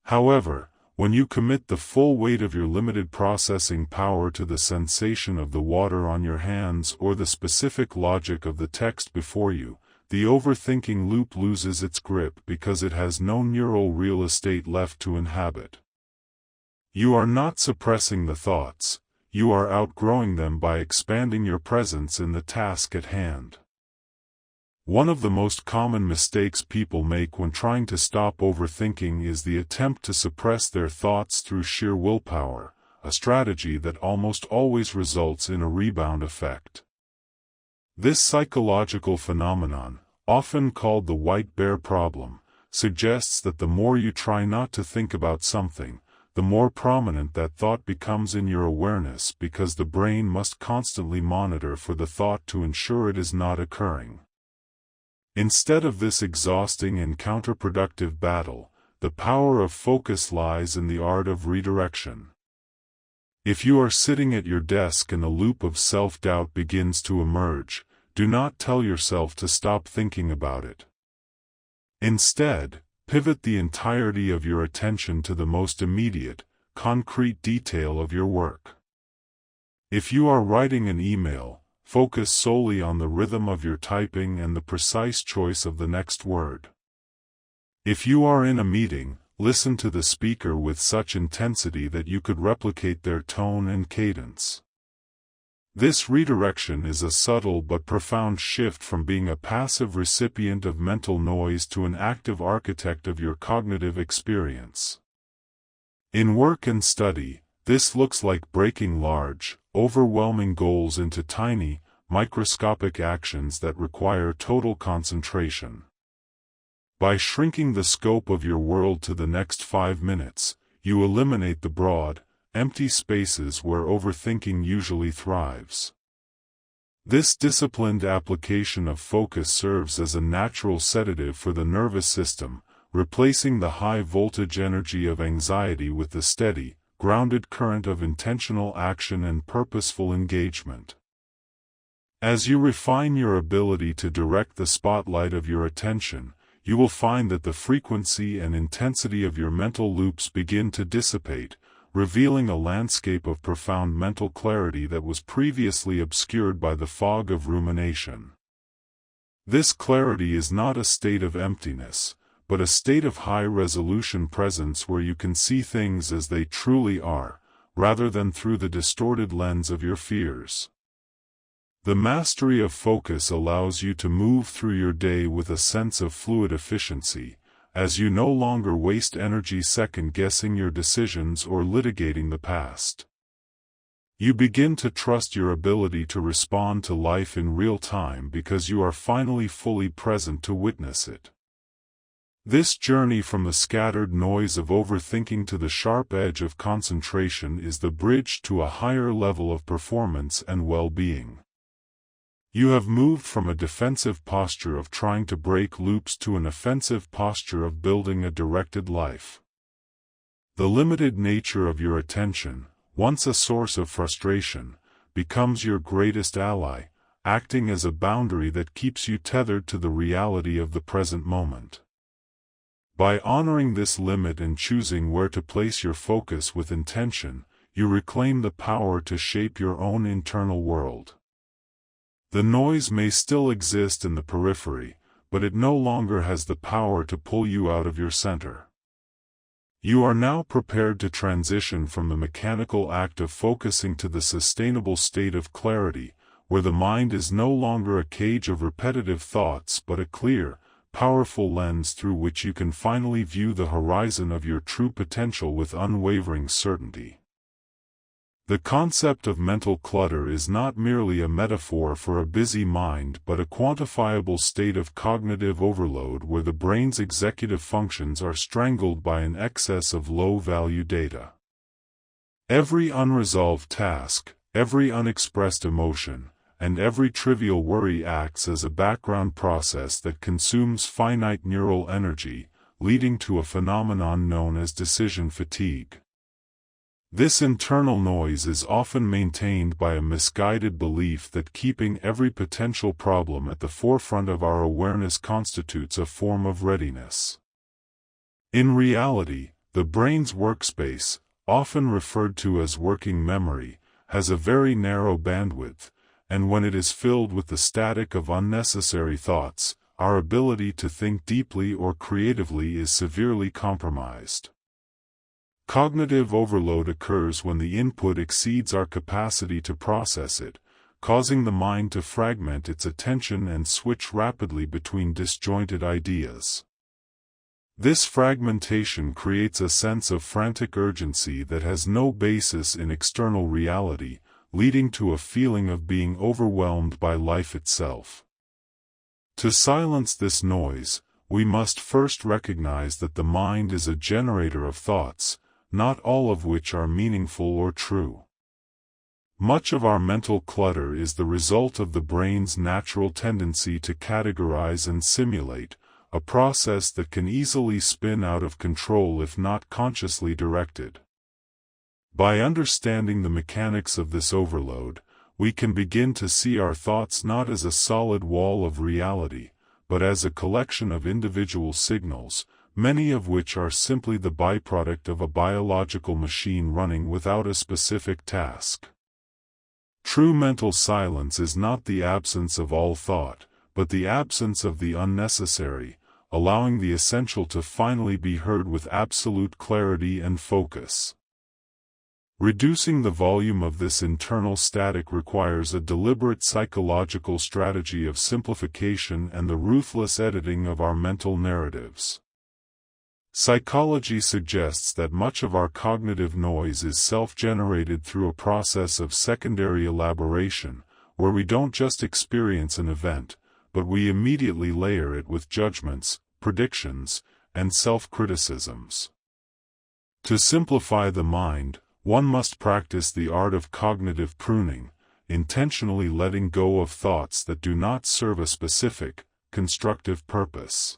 However, when you commit the full weight of your limited processing power to the sensation of the water on your hands or the specific logic of the text before you, the overthinking loop loses its grip because it has no neural real estate left to inhabit. You are not suppressing the thoughts. You are outgrowing them by expanding your presence in the task at hand. One of the most common mistakes people make when trying to stop overthinking is the attempt to suppress their thoughts through sheer willpower, a strategy that almost always results in a rebound effect. This psychological phenomenon, often called the white bear problem, suggests that the more you try not to think about something, the more prominent that thought becomes in your awareness because the brain must constantly monitor for the thought to ensure it is not occurring. Instead of this exhausting and counterproductive battle, the power of focus lies in the art of redirection. If you are sitting at your desk and a loop of self-doubt begins to emerge, do not tell yourself to stop thinking about it. Instead, pivot the entirety of your attention to the most immediate, concrete detail of your work. If you are writing an email, focus solely on the rhythm of your typing and the precise choice of the next word. If you are in a meeting, listen to the speaker with such intensity that you could replicate their tone and cadence. This redirection is a subtle but profound shift from being a passive recipient of mental noise to an active architect of your cognitive experience. In work and study, this looks like breaking large, overwhelming goals into tiny, microscopic actions that require total concentration. By shrinking the scope of your world to the next 5 minutes, you eliminate the broad, empty spaces where overthinking usually thrives. This disciplined application of focus serves as a natural sedative for the nervous system, replacing the high-voltage energy of anxiety with the steady, grounded current of intentional action and purposeful engagement. As you refine your ability to direct the spotlight of your attention, you will find that the frequency and intensity of your mental loops begin to dissipate, revealing a landscape of profound mental clarity that was previously obscured by the fog of rumination. This clarity is not a state of emptiness, but a state of high-resolution presence where you can see things as they truly are, rather than through the distorted lens of your fears. The mastery of focus allows you to move through your day with a sense of fluid efficiency, as you no longer waste energy second-guessing your decisions or litigating the past. You begin to trust your ability to respond to life in real time because you are finally fully present to witness it. This journey from the scattered noise of overthinking to the sharp edge of concentration is the bridge to a higher level of performance and well-being. You have moved from a defensive posture of trying to break loops to an offensive posture of building a directed life. The limited nature of your attention, once a source of frustration, becomes your greatest ally, acting as a boundary that keeps you tethered to the reality of the present moment. By honoring this limit and choosing where to place your focus with intention, you reclaim the power to shape your own internal world. The noise may still exist in the periphery, but it no longer has the power to pull you out of your center. You are now prepared to transition from the mechanical act of focusing to the sustainable state of clarity, where the mind is no longer a cage of repetitive thoughts but a clear, powerful lens through which you can finally view the horizon of your true potential with unwavering certainty. The concept of mental clutter is not merely a metaphor for a busy mind but a quantifiable state of cognitive overload where the brain's executive functions are strangled by an excess of low-value data. Every unresolved task, every unexpressed emotion, and every trivial worry acts as a background process that consumes finite neural energy, leading to a phenomenon known as decision fatigue. This internal noise is often maintained by a misguided belief that keeping every potential problem at the forefront of our awareness constitutes a form of readiness. In reality, the brain's workspace, often referred to as working memory, has a very narrow bandwidth, and when it is filled with the static of unnecessary thoughts, our ability to think deeply or creatively is severely compromised. Cognitive overload occurs when the input exceeds our capacity to process it, causing the mind to fragment its attention and switch rapidly between disjointed ideas. This fragmentation creates a sense of frantic urgency that has no basis in external reality, leading to a feeling of being overwhelmed by life itself. To silence this noise, we must first recognize that the mind is a generator of thoughts, not all of which are meaningful or true. Much of our mental clutter is the result of the brain's natural tendency to categorize and simulate, a process that can easily spin out of control if not consciously directed. By understanding the mechanics of this overload, we can begin to see our thoughts not as a solid wall of reality, but as a collection of individual signals, many of which are simply the byproduct of a biological machine running without a specific task. True mental silence is not the absence of all thought, but the absence of the unnecessary, allowing the essential to finally be heard with absolute clarity and focus. Reducing the volume of this internal static requires a deliberate psychological strategy of simplification and the ruthless editing of our mental narratives. Psychology suggests that much of our cognitive noise is self-generated through a process of secondary elaboration, where we don't just experience an event, but we immediately layer it with judgments, predictions, and self-criticisms. To simplify the mind, one must practice the art of cognitive pruning, intentionally letting go of thoughts that do not serve a specific, constructive purpose.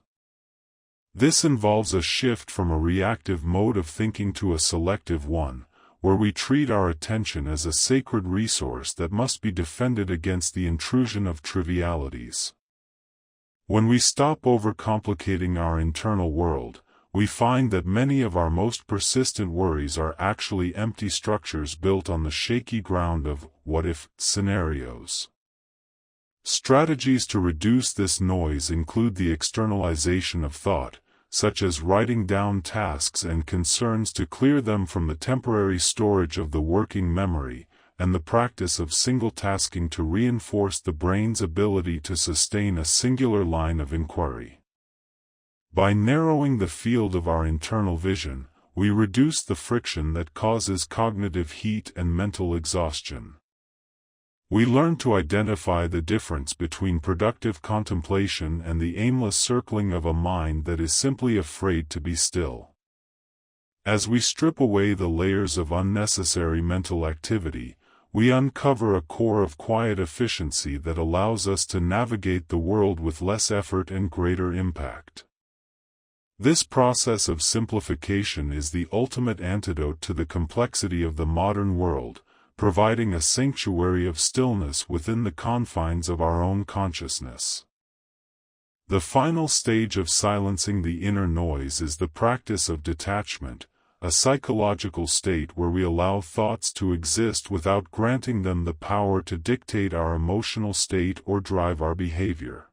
This involves a shift from a reactive mode of thinking to a selective one, where we treat our attention as a sacred resource that must be defended against the intrusion of trivialities. When we stop overcomplicating our internal world, we find that many of our most persistent worries are actually empty structures built on the shaky ground of what-if scenarios. Strategies to reduce this noise include the externalization of thought, such as writing down tasks and concerns to clear them from the temporary storage of the working memory, and the practice of single-tasking to reinforce the brain's ability to sustain a singular line of inquiry. By narrowing the field of our internal vision, we reduce the friction that causes cognitive heat and mental exhaustion. We learn to identify the difference between productive contemplation and the aimless circling of a mind that is simply afraid to be still. As we strip away the layers of unnecessary mental activity, we uncover a core of quiet efficiency that allows us to navigate the world with less effort and greater impact. This process of simplification is the ultimate antidote to the complexity of the modern world, providing a sanctuary of stillness within the confines of our own consciousness. The final stage of silencing the inner noise is the practice of detachment, a psychological state where we allow thoughts to exist without granting them the power to dictate our emotional state or drive our behavior.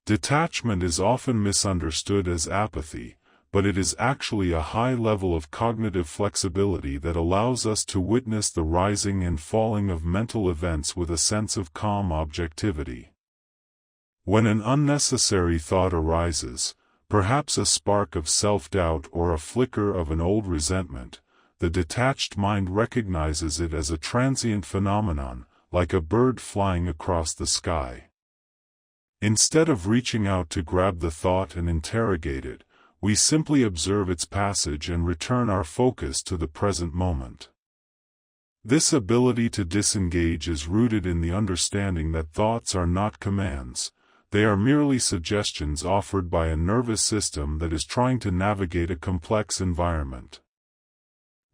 Detachment is often misunderstood as apathy, but it is actually a high level of cognitive flexibility that allows us to witness the rising and falling of mental events with a sense of calm objectivity. When an unnecessary thought arises, perhaps a spark of self-doubt or a flicker of an old resentment, the detached mind recognizes it as a transient phenomenon, like a bird flying across the sky. Instead of reaching out to grab the thought and interrogate it, we simply observe its passage and return our focus to the present moment. This ability to disengage is rooted in the understanding that thoughts are not commands. They are merely suggestions offered by a nervous system that is trying to navigate a complex environment.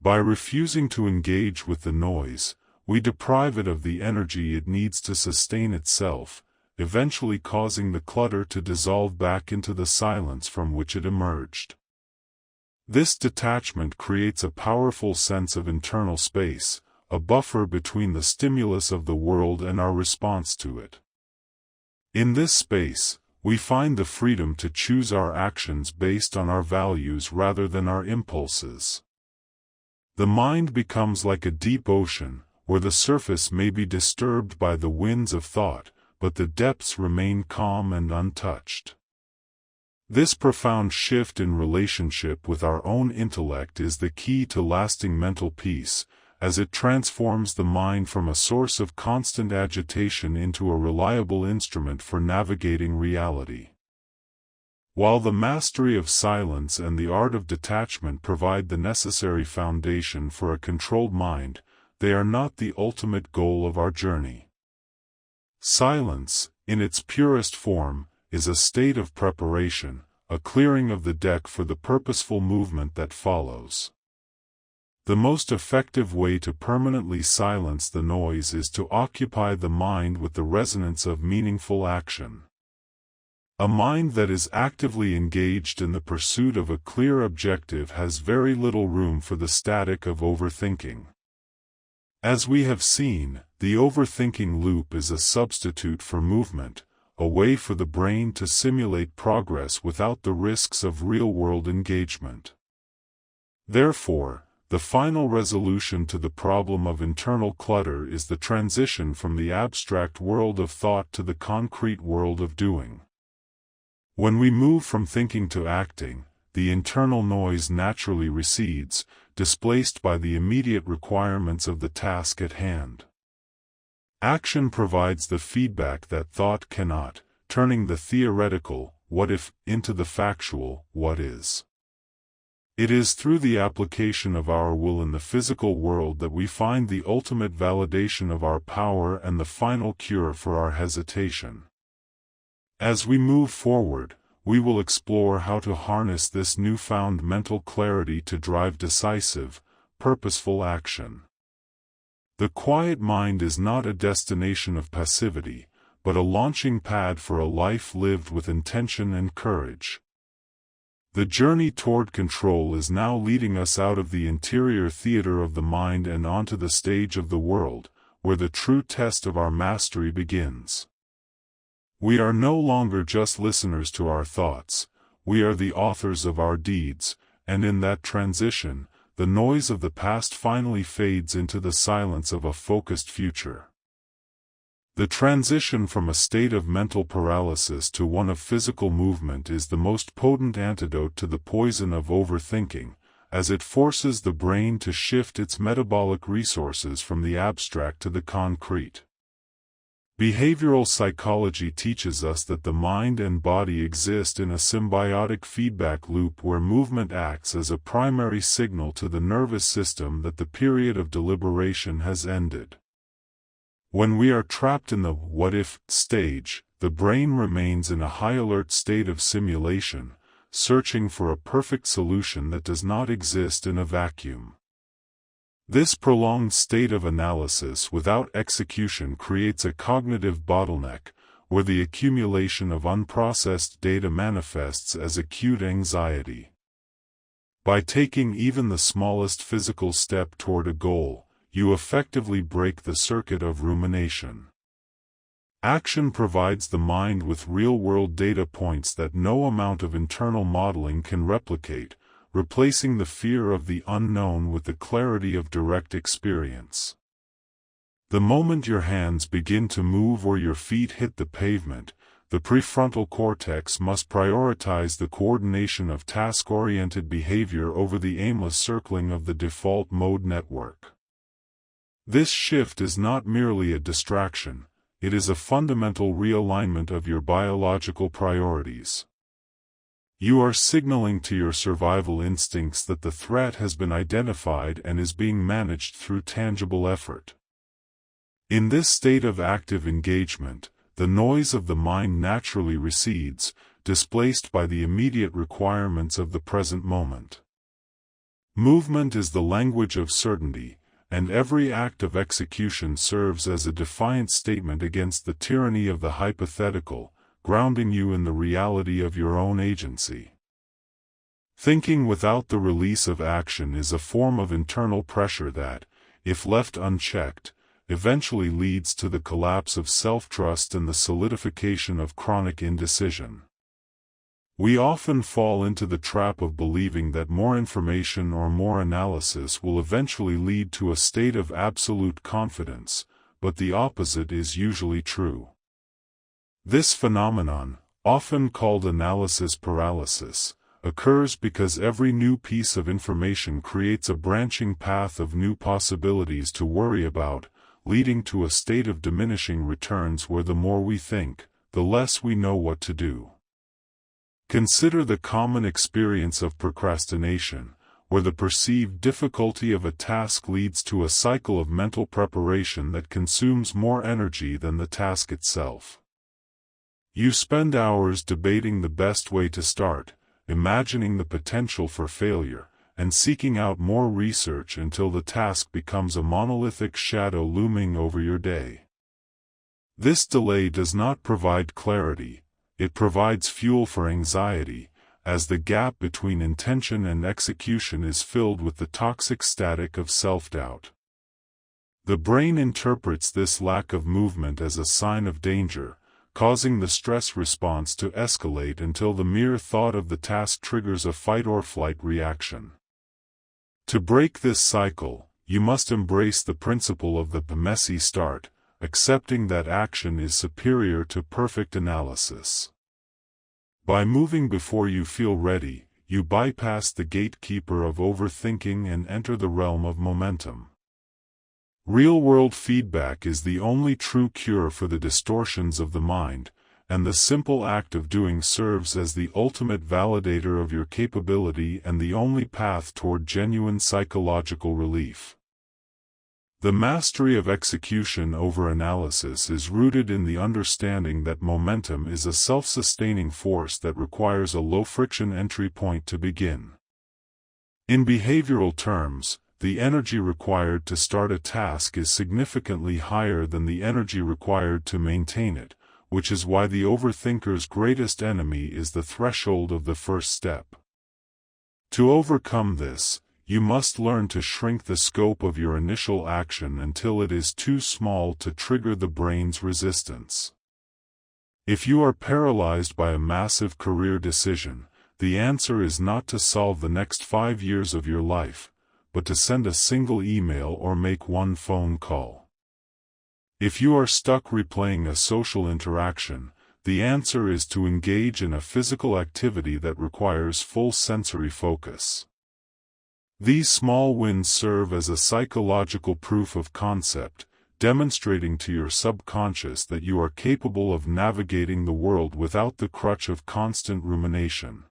By refusing to engage with the noise, we deprive it of the energy it needs to sustain itself, eventually causing the clutter to dissolve back into the silence from which it emerged. This detachment creates a powerful sense of internal space, a buffer between the stimulus of the world and our response to it. In this space, we find the freedom to choose our actions based on our values rather than our impulses. The mind becomes like a deep ocean, where the surface may be disturbed by the winds of thought, but the depths remain calm and untouched. This profound shift in relationship with our own intellect is the key to lasting mental peace, as it transforms the mind from a source of constant agitation into a reliable instrument for navigating reality. While the mastery of silence and the art of detachment provide the necessary foundation for a controlled mind, they are not the ultimate goal of our journey. Silence, in its purest form, is a state of preparation, a clearing of the deck for the purposeful movement that follows. The most effective way to permanently silence the noise is to occupy the mind with the resonance of meaningful action. A mind that is actively engaged in the pursuit of a clear objective has very little room for the static of overthinking. As we have seen, the overthinking loop is a substitute for movement, a way for the brain to simulate progress without the risks of real-world engagement. Therefore, the final resolution to the problem of internal clutter is the transition from the abstract world of thought to the concrete world of doing. When we move from thinking to acting, the internal noise naturally recedes, displaced by the immediate requirements of the task at hand. Action provides the feedback that thought cannot, turning the theoretical, what if, into the factual, what is. It is through the application of our will in the physical world that we find the ultimate validation of our power and the final cure for our hesitation. As we move forward, we will explore how to harness this newfound mental clarity to drive decisive, purposeful action. The quiet mind is not a destination of passivity, but a launching pad for a life lived with intention and courage. The journey toward control is now leading us out of the interior theater of the mind and onto the stage of the world, where the true test of our mastery begins. We are no longer just listeners to our thoughts, we are the authors of our deeds, and in that transition, the noise of the past finally fades into the silence of a focused future. The transition from a state of mental paralysis to one of physical movement is the most potent antidote to the poison of overthinking, as it forces the brain to shift its metabolic resources from the abstract to the concrete. Behavioral psychology teaches us that the mind and body exist in a symbiotic feedback loop where movement acts as a primary signal to the nervous system that the period of deliberation has ended. When we are trapped in the what-if stage, the brain remains in a high-alert state of simulation, searching for a perfect solution that does not exist in a vacuum. This prolonged state of analysis without execution creates a cognitive bottleneck, where the accumulation of unprocessed data manifests as acute anxiety. By taking even the smallest physical step toward a goal, you effectively break the circuit of rumination. Action provides the mind with real-world data points that no amount of internal modeling can replicate, replacing the fear of the unknown with the clarity of direct experience. The moment your hands begin to move or your feet hit the pavement, the prefrontal cortex must prioritize the coordination of task-oriented behavior over the aimless circling of the default mode network. This shift is not merely a distraction, it is a fundamental realignment of your biological priorities. You are signaling to your survival instincts that the threat has been identified and is being managed through tangible effort. In this state of active engagement, the noise of the mind naturally recedes, displaced by the immediate requirements of the present moment. Movement is the language of certainty, and every act of execution serves as a defiant statement against the tyranny of the hypothetical, grounding you in the reality of your own agency. Thinking without the release of action is a form of internal pressure that, if left unchecked, eventually leads to the collapse of self-trust and the solidification of chronic indecision. We often fall into the trap of believing that more information or more analysis will eventually lead to a state of absolute confidence, but the opposite is usually true. This phenomenon, often called analysis paralysis, occurs because every new piece of information creates a branching path of new possibilities to worry about, leading to a state of diminishing returns where the more we think, the less we know what to do. Consider the common experience of procrastination, where the perceived difficulty of a task leads to a cycle of mental preparation that consumes more energy than the task itself. You spend hours debating the best way to start, imagining the potential for failure, and seeking out more research until the task becomes a monolithic shadow looming over your day. This delay does not provide clarity, it provides fuel for anxiety, as the gap between intention and execution is filled with the toxic static of self-doubt. The brain interprets this lack of movement as a sign of danger, causing the stress response to escalate until the mere thought of the task triggers a fight-or-flight reaction. To break this cycle, you must embrace the principle of the messy start, accepting that action is superior to perfect analysis. By moving before you feel ready, you bypass the gatekeeper of overthinking and enter the realm of momentum. Real-world feedback is the only true cure for the distortions of the mind, and the simple act of doing serves as the ultimate validator of your capability and the only path toward genuine psychological relief. The mastery of execution over analysis is rooted in the understanding that momentum is a self-sustaining force that requires a low-friction entry point to begin. In behavioral terms, the energy required to start a task is significantly higher than the energy required to maintain it, which is why the overthinker's greatest enemy is the threshold of the first step. To overcome this, you must learn to shrink the scope of your initial action until it is too small to trigger the brain's resistance. If you are paralyzed by a massive career decision, the answer is not to solve the next 5 years of your life, but to send a single email or make one phone call. If you are stuck replaying a social interaction, the answer is to engage in a physical activity that requires full sensory focus. These small wins serve as a psychological proof of concept, demonstrating to your subconscious that you are capable of navigating the world without the crutch of constant rumination.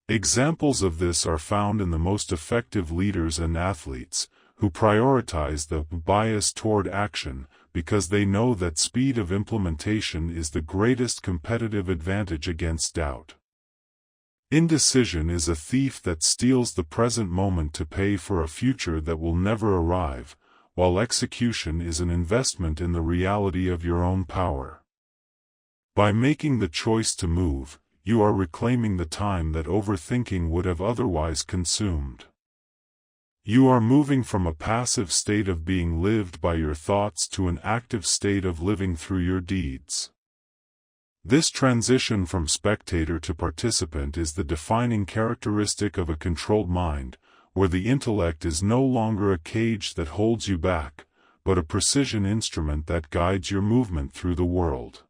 Examples of this are found in the most effective leaders and athletes, who prioritize the bias toward action because they know that speed of implementation is the greatest competitive advantage against doubt. Indecision is a thief that steals the present moment to pay for a future that will never arrive, while execution is an investment in the reality of your own power. By making the choice to move, you are reclaiming the time that overthinking would have otherwise consumed. You are moving from a passive state of being lived by your thoughts to an active state of living through your deeds. This transition from spectator to participant is the defining characteristic of a controlled mind, where the intellect is no longer a cage that holds you back, but a precision instrument that guides your movement through the world.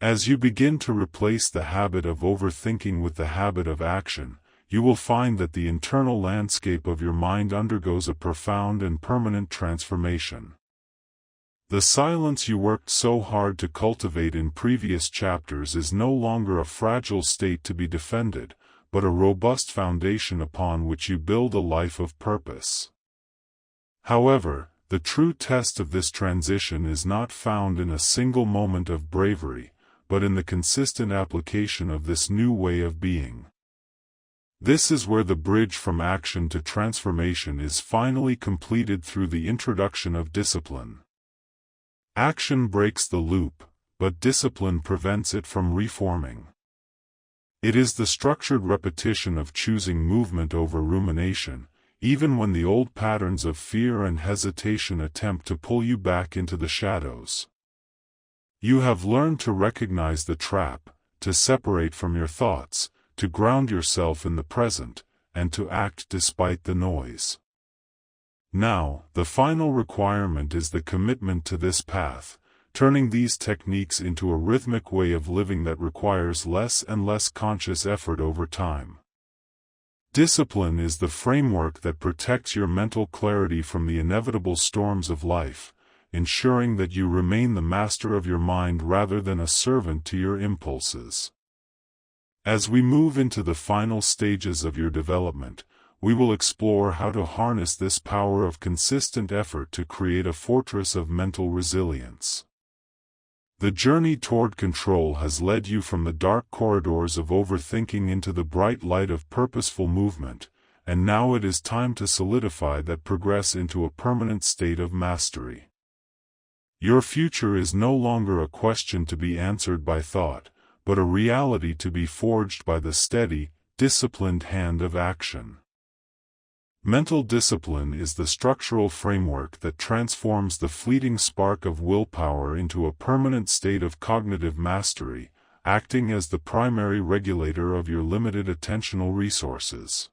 As you begin to replace the habit of overthinking with the habit of action, you will find that the internal landscape of your mind undergoes a profound and permanent transformation. The silence you worked so hard to cultivate in previous chapters is no longer a fragile state to be defended, but a robust foundation upon which you build a life of purpose. However, the true test of this transition is not found in a single moment of bravery, but in the consistent application of this new way of being. This is where the bridge from action to transformation is finally completed through the introduction of discipline. Action breaks the loop, but discipline prevents it from reforming. It is the structured repetition of choosing movement over rumination, even when the old patterns of fear and hesitation attempt to pull you back into the shadows. You have learned to recognize the trap, to separate from your thoughts, to ground yourself in the present, and to act despite the noise. Now, the final requirement is the commitment to this path, turning these techniques into a rhythmic way of living that requires less and less conscious effort over time. Discipline is the framework that protects your mental clarity from the inevitable storms of life, ensuring that you remain the master of your mind rather than a servant to your impulses. As we move into the final stages of your development, we will explore how to harness this power of consistent effort to create a fortress of mental resilience. The journey toward control has led you from the dark corridors of overthinking into the bright light of purposeful movement, and now it is time to solidify that progress into a permanent state of mastery. Your future is no longer a question to be answered by thought, but a reality to be forged by the steady, disciplined hand of action. Mental discipline is the structural framework that transforms the fleeting spark of willpower into a permanent state of cognitive mastery, acting as the primary regulator of your limited attentional resources.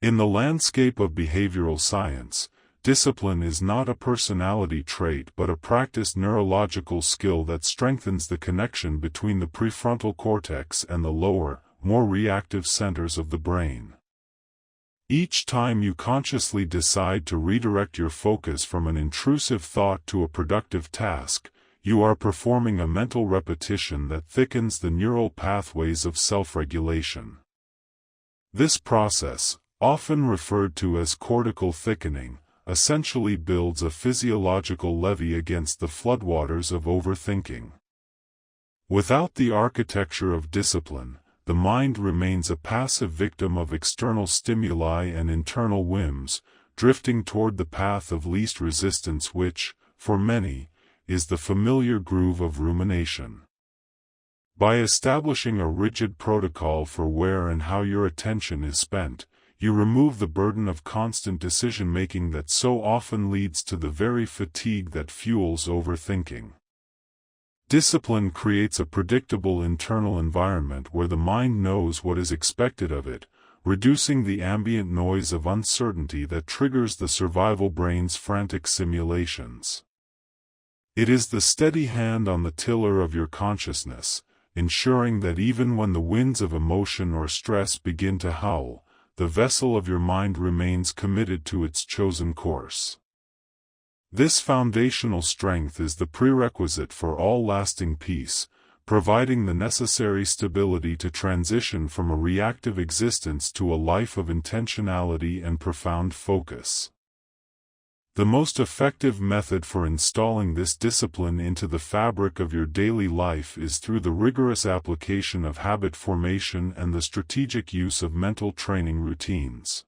In the landscape of behavioral science, discipline is not a personality trait but a practiced neurological skill that strengthens the connection between the prefrontal cortex and the lower, more reactive centers of the brain. Each time you consciously decide to redirect your focus from an intrusive thought to a productive task, you are performing a mental repetition that thickens the neural pathways of self-regulation. This process, often referred to as cortical thickening, essentially builds a physiological levee against the floodwaters of overthinking. Without the architecture of discipline, the mind remains a passive victim of external stimuli and internal whims, drifting toward the path of least resistance which, for many, is the familiar groove of rumination. By establishing a rigid protocol for where and how your attention is spent, you remove the burden of constant decision-making that so often leads to the very fatigue that fuels overthinking. Discipline creates a predictable internal environment where the mind knows what is expected of it, reducing the ambient noise of uncertainty that triggers the survival brain's frantic simulations. It is the steady hand on the tiller of your consciousness, ensuring that even when the winds of emotion or stress begin to howl, the vessel of your mind remains committed to its chosen course. This foundational strength is the prerequisite for all lasting peace, providing the necessary stability to transition from a reactive existence to a life of intentionality and profound focus. The most effective method for installing this discipline into the fabric of your daily life is through the rigorous application of habit formation and the strategic use of mental training routines.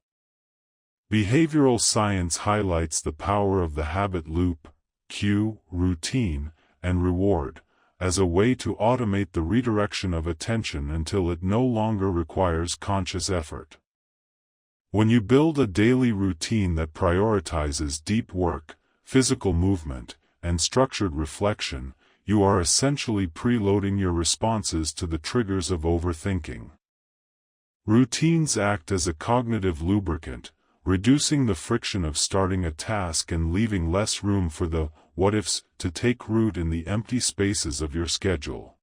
Behavioral science highlights the power of the habit loop, cue, routine, and reward, as a way to automate the redirection of attention until it no longer requires conscious effort. When you build a daily routine that prioritizes deep work, physical movement, and structured reflection, you are essentially preloading your responses to the triggers of overthinking. Routines act as a cognitive lubricant, reducing the friction of starting a task and leaving less room for the what-ifs to take root in the empty spaces of your schedule.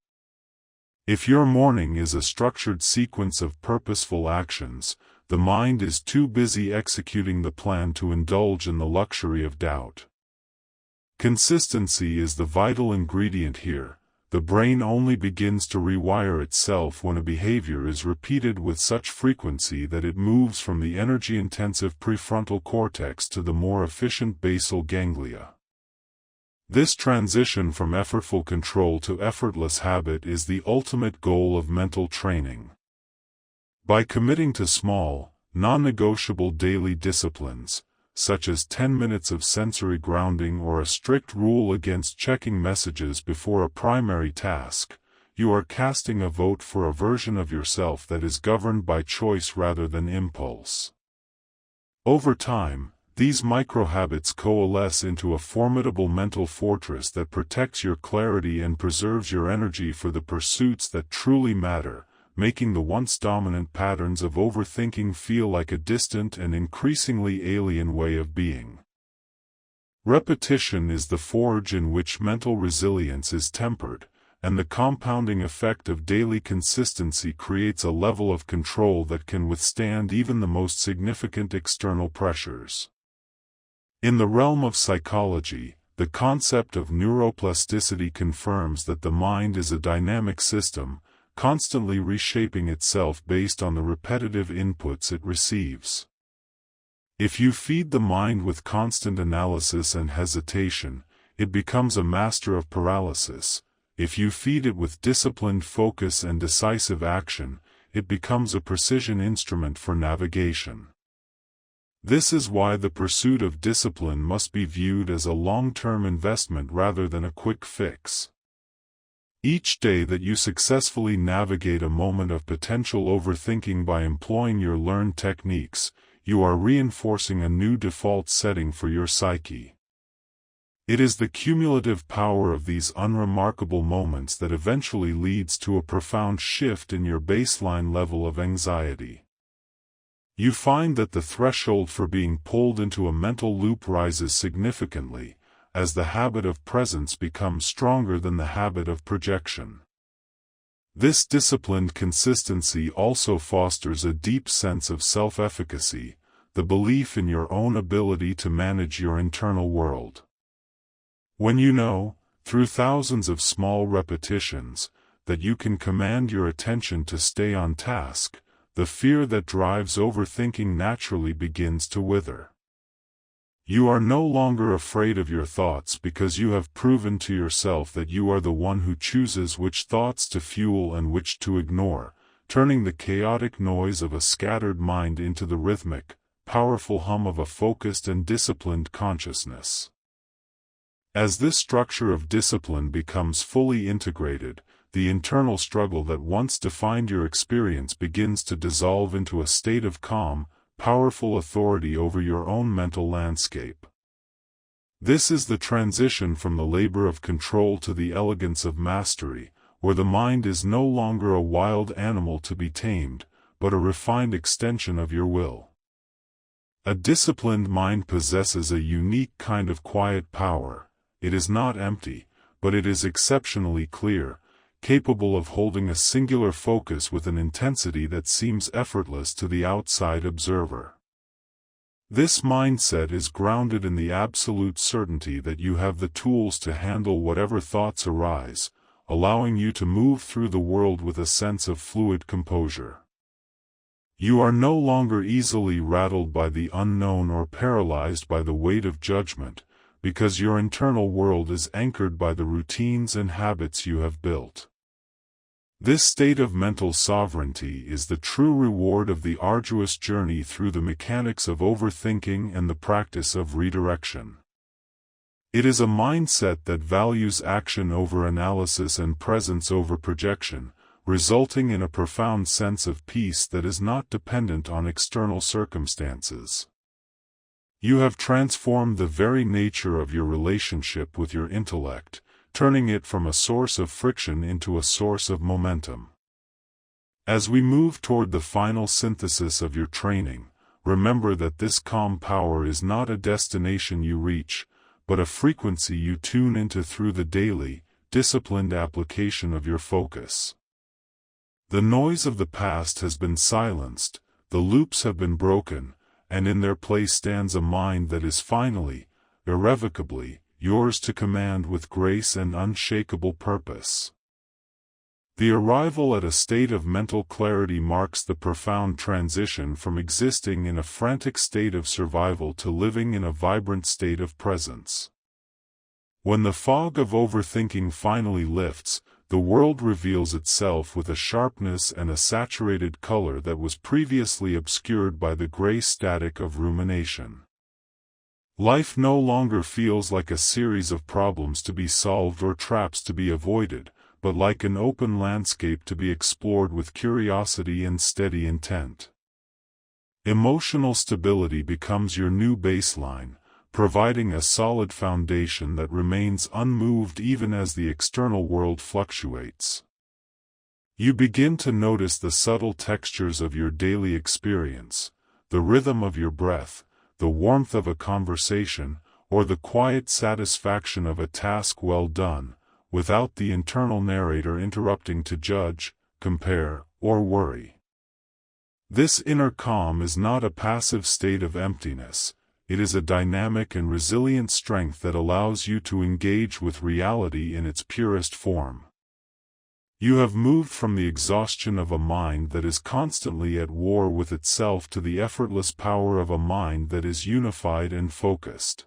If your morning is a structured sequence of purposeful actions, the mind is too busy executing the plan to indulge in the luxury of doubt. Consistency is the vital ingredient here. The brain only begins to rewire itself when a behavior is repeated with such frequency that it moves from the energy-intensive prefrontal cortex to the more efficient basal ganglia. This transition from effortful control to effortless habit is the ultimate goal of mental training. By committing to small, non-negotiable daily disciplines, such as 10 minutes of sensory grounding or a strict rule against checking messages before a primary task, you are casting a vote for a version of yourself that is governed by choice rather than impulse. Over time, these micro-habits coalesce into a formidable mental fortress that protects your clarity and preserves your energy for the pursuits that truly matter, making the once dominant patterns of overthinking feel like a distant and increasingly alien way of being. Repetition is the forge in which mental resilience is tempered, and the compounding effect of daily consistency creates a level of control that can withstand even the most significant external pressures. In the realm of psychology, the concept of neuroplasticity confirms that the mind is a dynamic system, constantly reshaping itself based on the repetitive inputs it receives. If you feed the mind with constant analysis and hesitation, it becomes a master of paralysis. If you feed it with disciplined focus and decisive action, it becomes a precision instrument for navigation. This is why the pursuit of discipline must be viewed as a long-term investment rather than a quick fix. Each day that you successfully navigate a moment of potential overthinking by employing your learned techniques, you are reinforcing a new default setting for your psyche. It is the cumulative power of these unremarkable moments that eventually leads to a profound shift in your baseline level of anxiety. You find that the threshold for being pulled into a mental loop rises significantly, as the habit of presence becomes stronger than the habit of projection. This disciplined consistency also fosters a deep sense of self-efficacy, the belief in your own ability to manage your internal world. When you know, through thousands of small repetitions, that you can command your attention to stay on task, the fear that drives overthinking naturally begins to wither. You are no longer afraid of your thoughts because you have proven to yourself that you are the one who chooses which thoughts to fuel and which to ignore, turning the chaotic noise of a scattered mind into the rhythmic, powerful hum of a focused and disciplined consciousness. As this structure of discipline becomes fully integrated, the internal struggle that once defined your experience begins to dissolve into a state of calm, powerful authority over your own mental landscape. This is the transition from the labor of control to the elegance of mastery, where the mind is no longer a wild animal to be tamed, but a refined extension of your will. A disciplined mind possesses a unique kind of quiet power. It is not empty, but it is exceptionally clear, capable of holding a singular focus with an intensity that seems effortless to the outside observer. This mindset is grounded in the absolute certainty that you have the tools to handle whatever thoughts arise, allowing you to move through the world with a sense of fluid composure. You are no longer easily rattled by the unknown or paralyzed by the weight of judgment, because your internal world is anchored by the routines and habits you have built. This state of mental sovereignty is the true reward of the arduous journey through the mechanics of overthinking and the practice of redirection. It is a mindset that values action over analysis and presence over projection, resulting in a profound sense of peace that is not dependent on external circumstances. You have transformed the very nature of your relationship with your intellect, turning it from a source of friction into a source of momentum. As we move toward the final synthesis of your training, remember that this calm power is not a destination you reach, but a frequency you tune into through the daily, disciplined application of your focus. The noise of the past has been silenced, the loops have been broken, and in their place stands a mind that is finally, irrevocably, yours to command with grace and unshakable purpose. The arrival at a state of mental clarity marks the profound transition from existing in a frantic state of survival to living in a vibrant state of presence. When the fog of overthinking finally lifts, the world reveals itself with a sharpness and a saturated color that was previously obscured by the gray static of rumination. Life no longer feels like a series of problems to be solved or traps to be avoided, but like an open landscape to be explored with curiosity and steady intent. Emotional stability becomes your new baseline, providing a solid foundation that remains unmoved even as the external world fluctuates. You begin to notice the subtle textures of your daily experience, the rhythm of your breath, the warmth of a conversation, or the quiet satisfaction of a task well done, without the internal narrator interrupting to judge, compare, or worry. This inner calm is not a passive state of emptiness, it is a dynamic and resilient strength that allows you to engage with reality in its purest form. You have moved from the exhaustion of a mind that is constantly at war with itself to the effortless power of a mind that is unified and focused.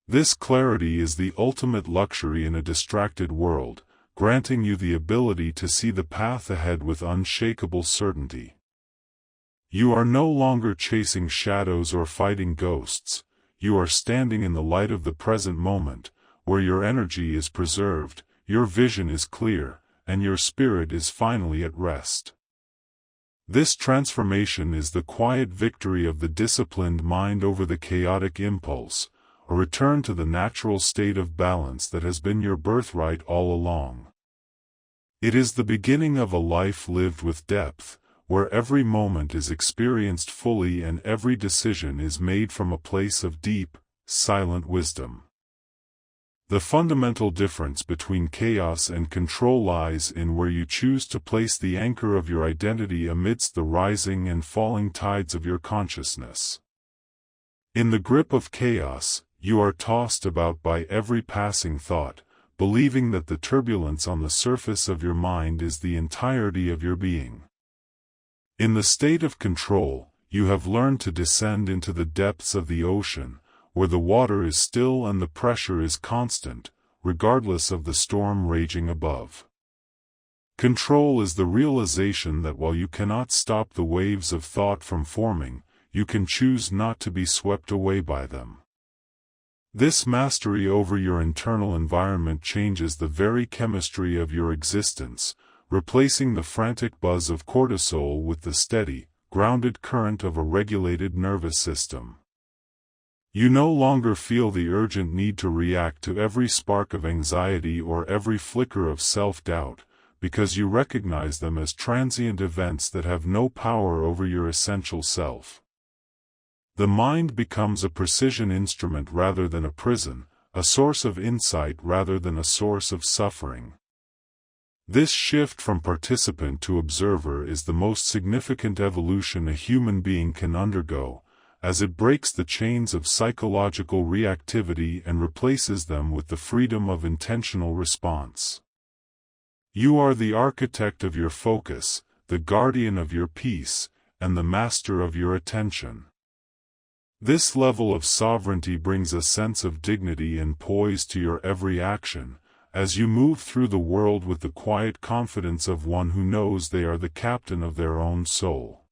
This clarity is the ultimate luxury in a distracted world, granting you the ability to see the path ahead with unshakable certainty. You are no longer chasing shadows or fighting ghosts, you are standing in the light of the present moment, where your energy is preserved, your vision is clear, and your spirit is finally at rest. This transformation is the quiet victory of the disciplined mind over the chaotic impulse, a return to the natural state of balance that has been your birthright all along. It is the beginning of a life lived with depth, where every moment is experienced fully and every decision is made from a place of deep, silent wisdom. The fundamental difference between chaos and control lies in where you choose to place the anchor of your identity amidst the rising and falling tides of your consciousness. In the grip of chaos, you are tossed about by every passing thought, believing that the turbulence on the surface of your mind is the entirety of your being. In the state of control, you have learned to descend into the depths of the ocean, where the water is still and the pressure is constant, regardless of the storm raging above. Control is the realization that while you cannot stop the waves of thought from forming, you can choose not to be swept away by them. This mastery over your internal environment changes the very chemistry of your existence, replacing the frantic buzz of cortisol with the steady, grounded current of a regulated nervous system. You no longer feel the urgent need to react to every spark of anxiety or every flicker of self-doubt, because you recognize them as transient events that have no power over your essential self. The mind becomes a precision instrument rather than a prison, a source of insight rather than a source of suffering. This shift from participant to observer is the most significant evolution a human being can undergo, as it breaks the chains of psychological reactivity and replaces them with the freedom of intentional response. You are the architect of your focus, the guardian of your peace, and the master of your attention. This level of sovereignty brings a sense of dignity and poise to your every action, as you move through the world with the quiet confidence of one who knows they are the captain of their own soul.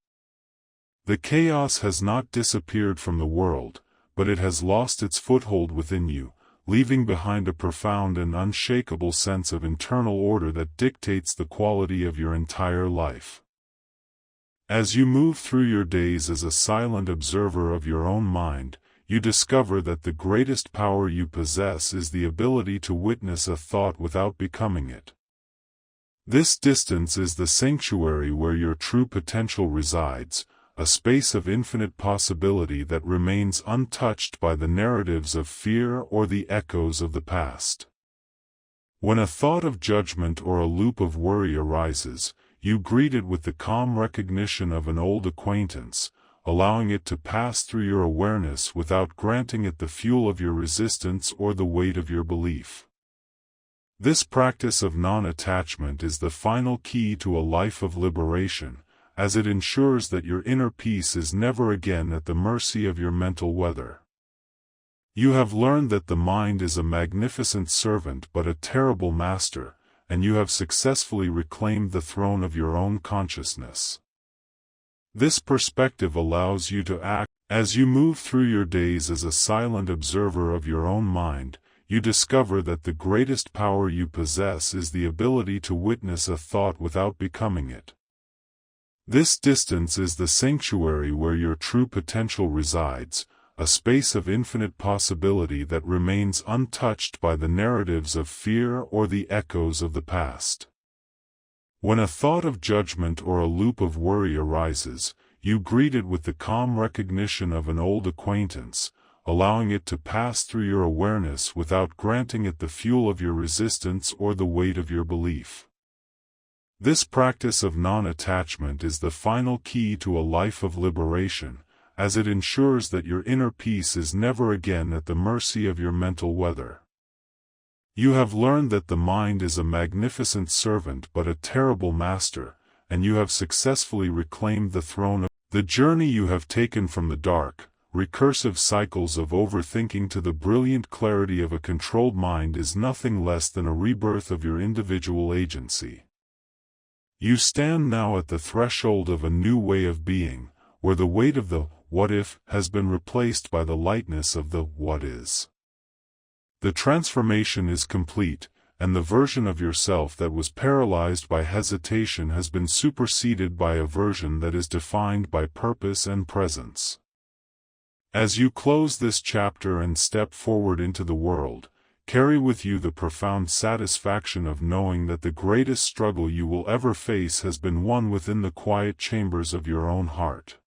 The chaos has not disappeared from the world, but it has lost its foothold within you, leaving behind a profound and unshakable sense of internal order that dictates the quality of your entire life. As you move through your days as a silent observer of your own mind, you discover that the greatest power you possess is the ability to witness a thought without becoming it. This distance is the sanctuary where your true potential resides, a space of infinite possibility that remains untouched by the narratives of fear or the echoes of the past. When a thought of judgment or a loop of worry arises, you greet it with the calm recognition of an old acquaintance, allowing it to pass through your awareness without granting it the fuel of your resistance or the weight of your belief. This practice of non-attachment is the final key to a life of liberation, as it ensures that your inner peace is never again at the mercy of your mental weather. You have learned that the mind is a magnificent servant but a terrible master, and you have successfully reclaimed the throne of your own consciousness. This perspective allows you to act. As you move through your days as a silent observer of your own mind, you discover that the greatest power you possess is the ability to witness a thought without becoming it. This distance is the sanctuary where your true potential resides, a space of infinite possibility that remains untouched by the narratives of fear or the echoes of the past. When a thought of judgment or a loop of worry arises, you greet it with the calm recognition of an old acquaintance, allowing it to pass through your awareness without granting it the fuel of your resistance or the weight of your belief. This practice of non-attachment is the final key to a life of liberation, as it ensures that your inner peace is never again at the mercy of your mental weather. You have learned that the mind is a magnificent servant but a terrible master, and you have successfully reclaimed the throne of the journey you have taken from the dark, recursive cycles of overthinking to the brilliant clarity of a controlled mind is nothing less than a rebirth of your individual agency. You stand now at the threshold of a new way of being, where the weight of the what if has been replaced by the lightness of the what is. The transformation is complete, and the version of yourself that was paralyzed by hesitation has been superseded by a version that is defined by purpose and presence. As you close this chapter and step forward into the world, carry with you the profound satisfaction of knowing that the greatest struggle you will ever face has been won within the quiet chambers of your own heart.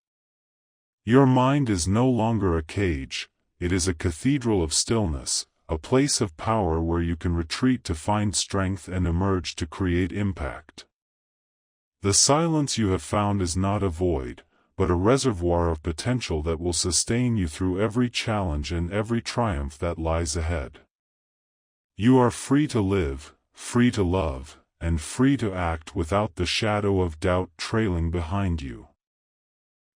Your mind is no longer a cage, it is a cathedral of stillness, a place of power where you can retreat to find strength and emerge to create impact. The silence you have found is not a void, but a reservoir of potential that will sustain you through every challenge and every triumph that lies ahead. You are free to live, free to love, and free to act without the shadow of doubt trailing behind you.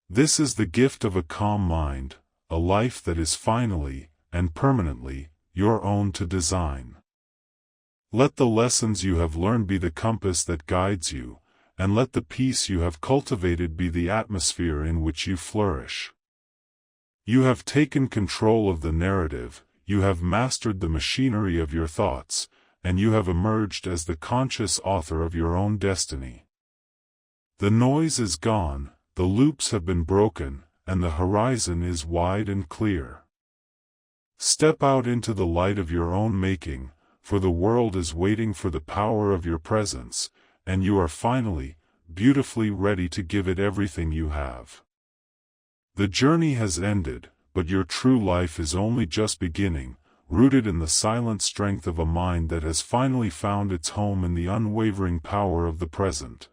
This is the gift of a calm mind, a life that is finally, and permanently, your own to design. Let the lessons you have learned be the compass that guides you, and let the peace you have cultivated be the atmosphere in which you flourish. You have taken control of the narrative, you have mastered the machinery of your thoughts, and you have emerged as the conscious author of your own destiny. The noise is gone, the loops have been broken, and the horizon is wide and clear. Step out into the light of your own making, for the world is waiting for the power of your presence, and you are finally, beautifully ready to give it everything you have. The journey has ended, but your true life is only just beginning, rooted in the silent strength of a mind that has finally found its home in the unwavering power of the present.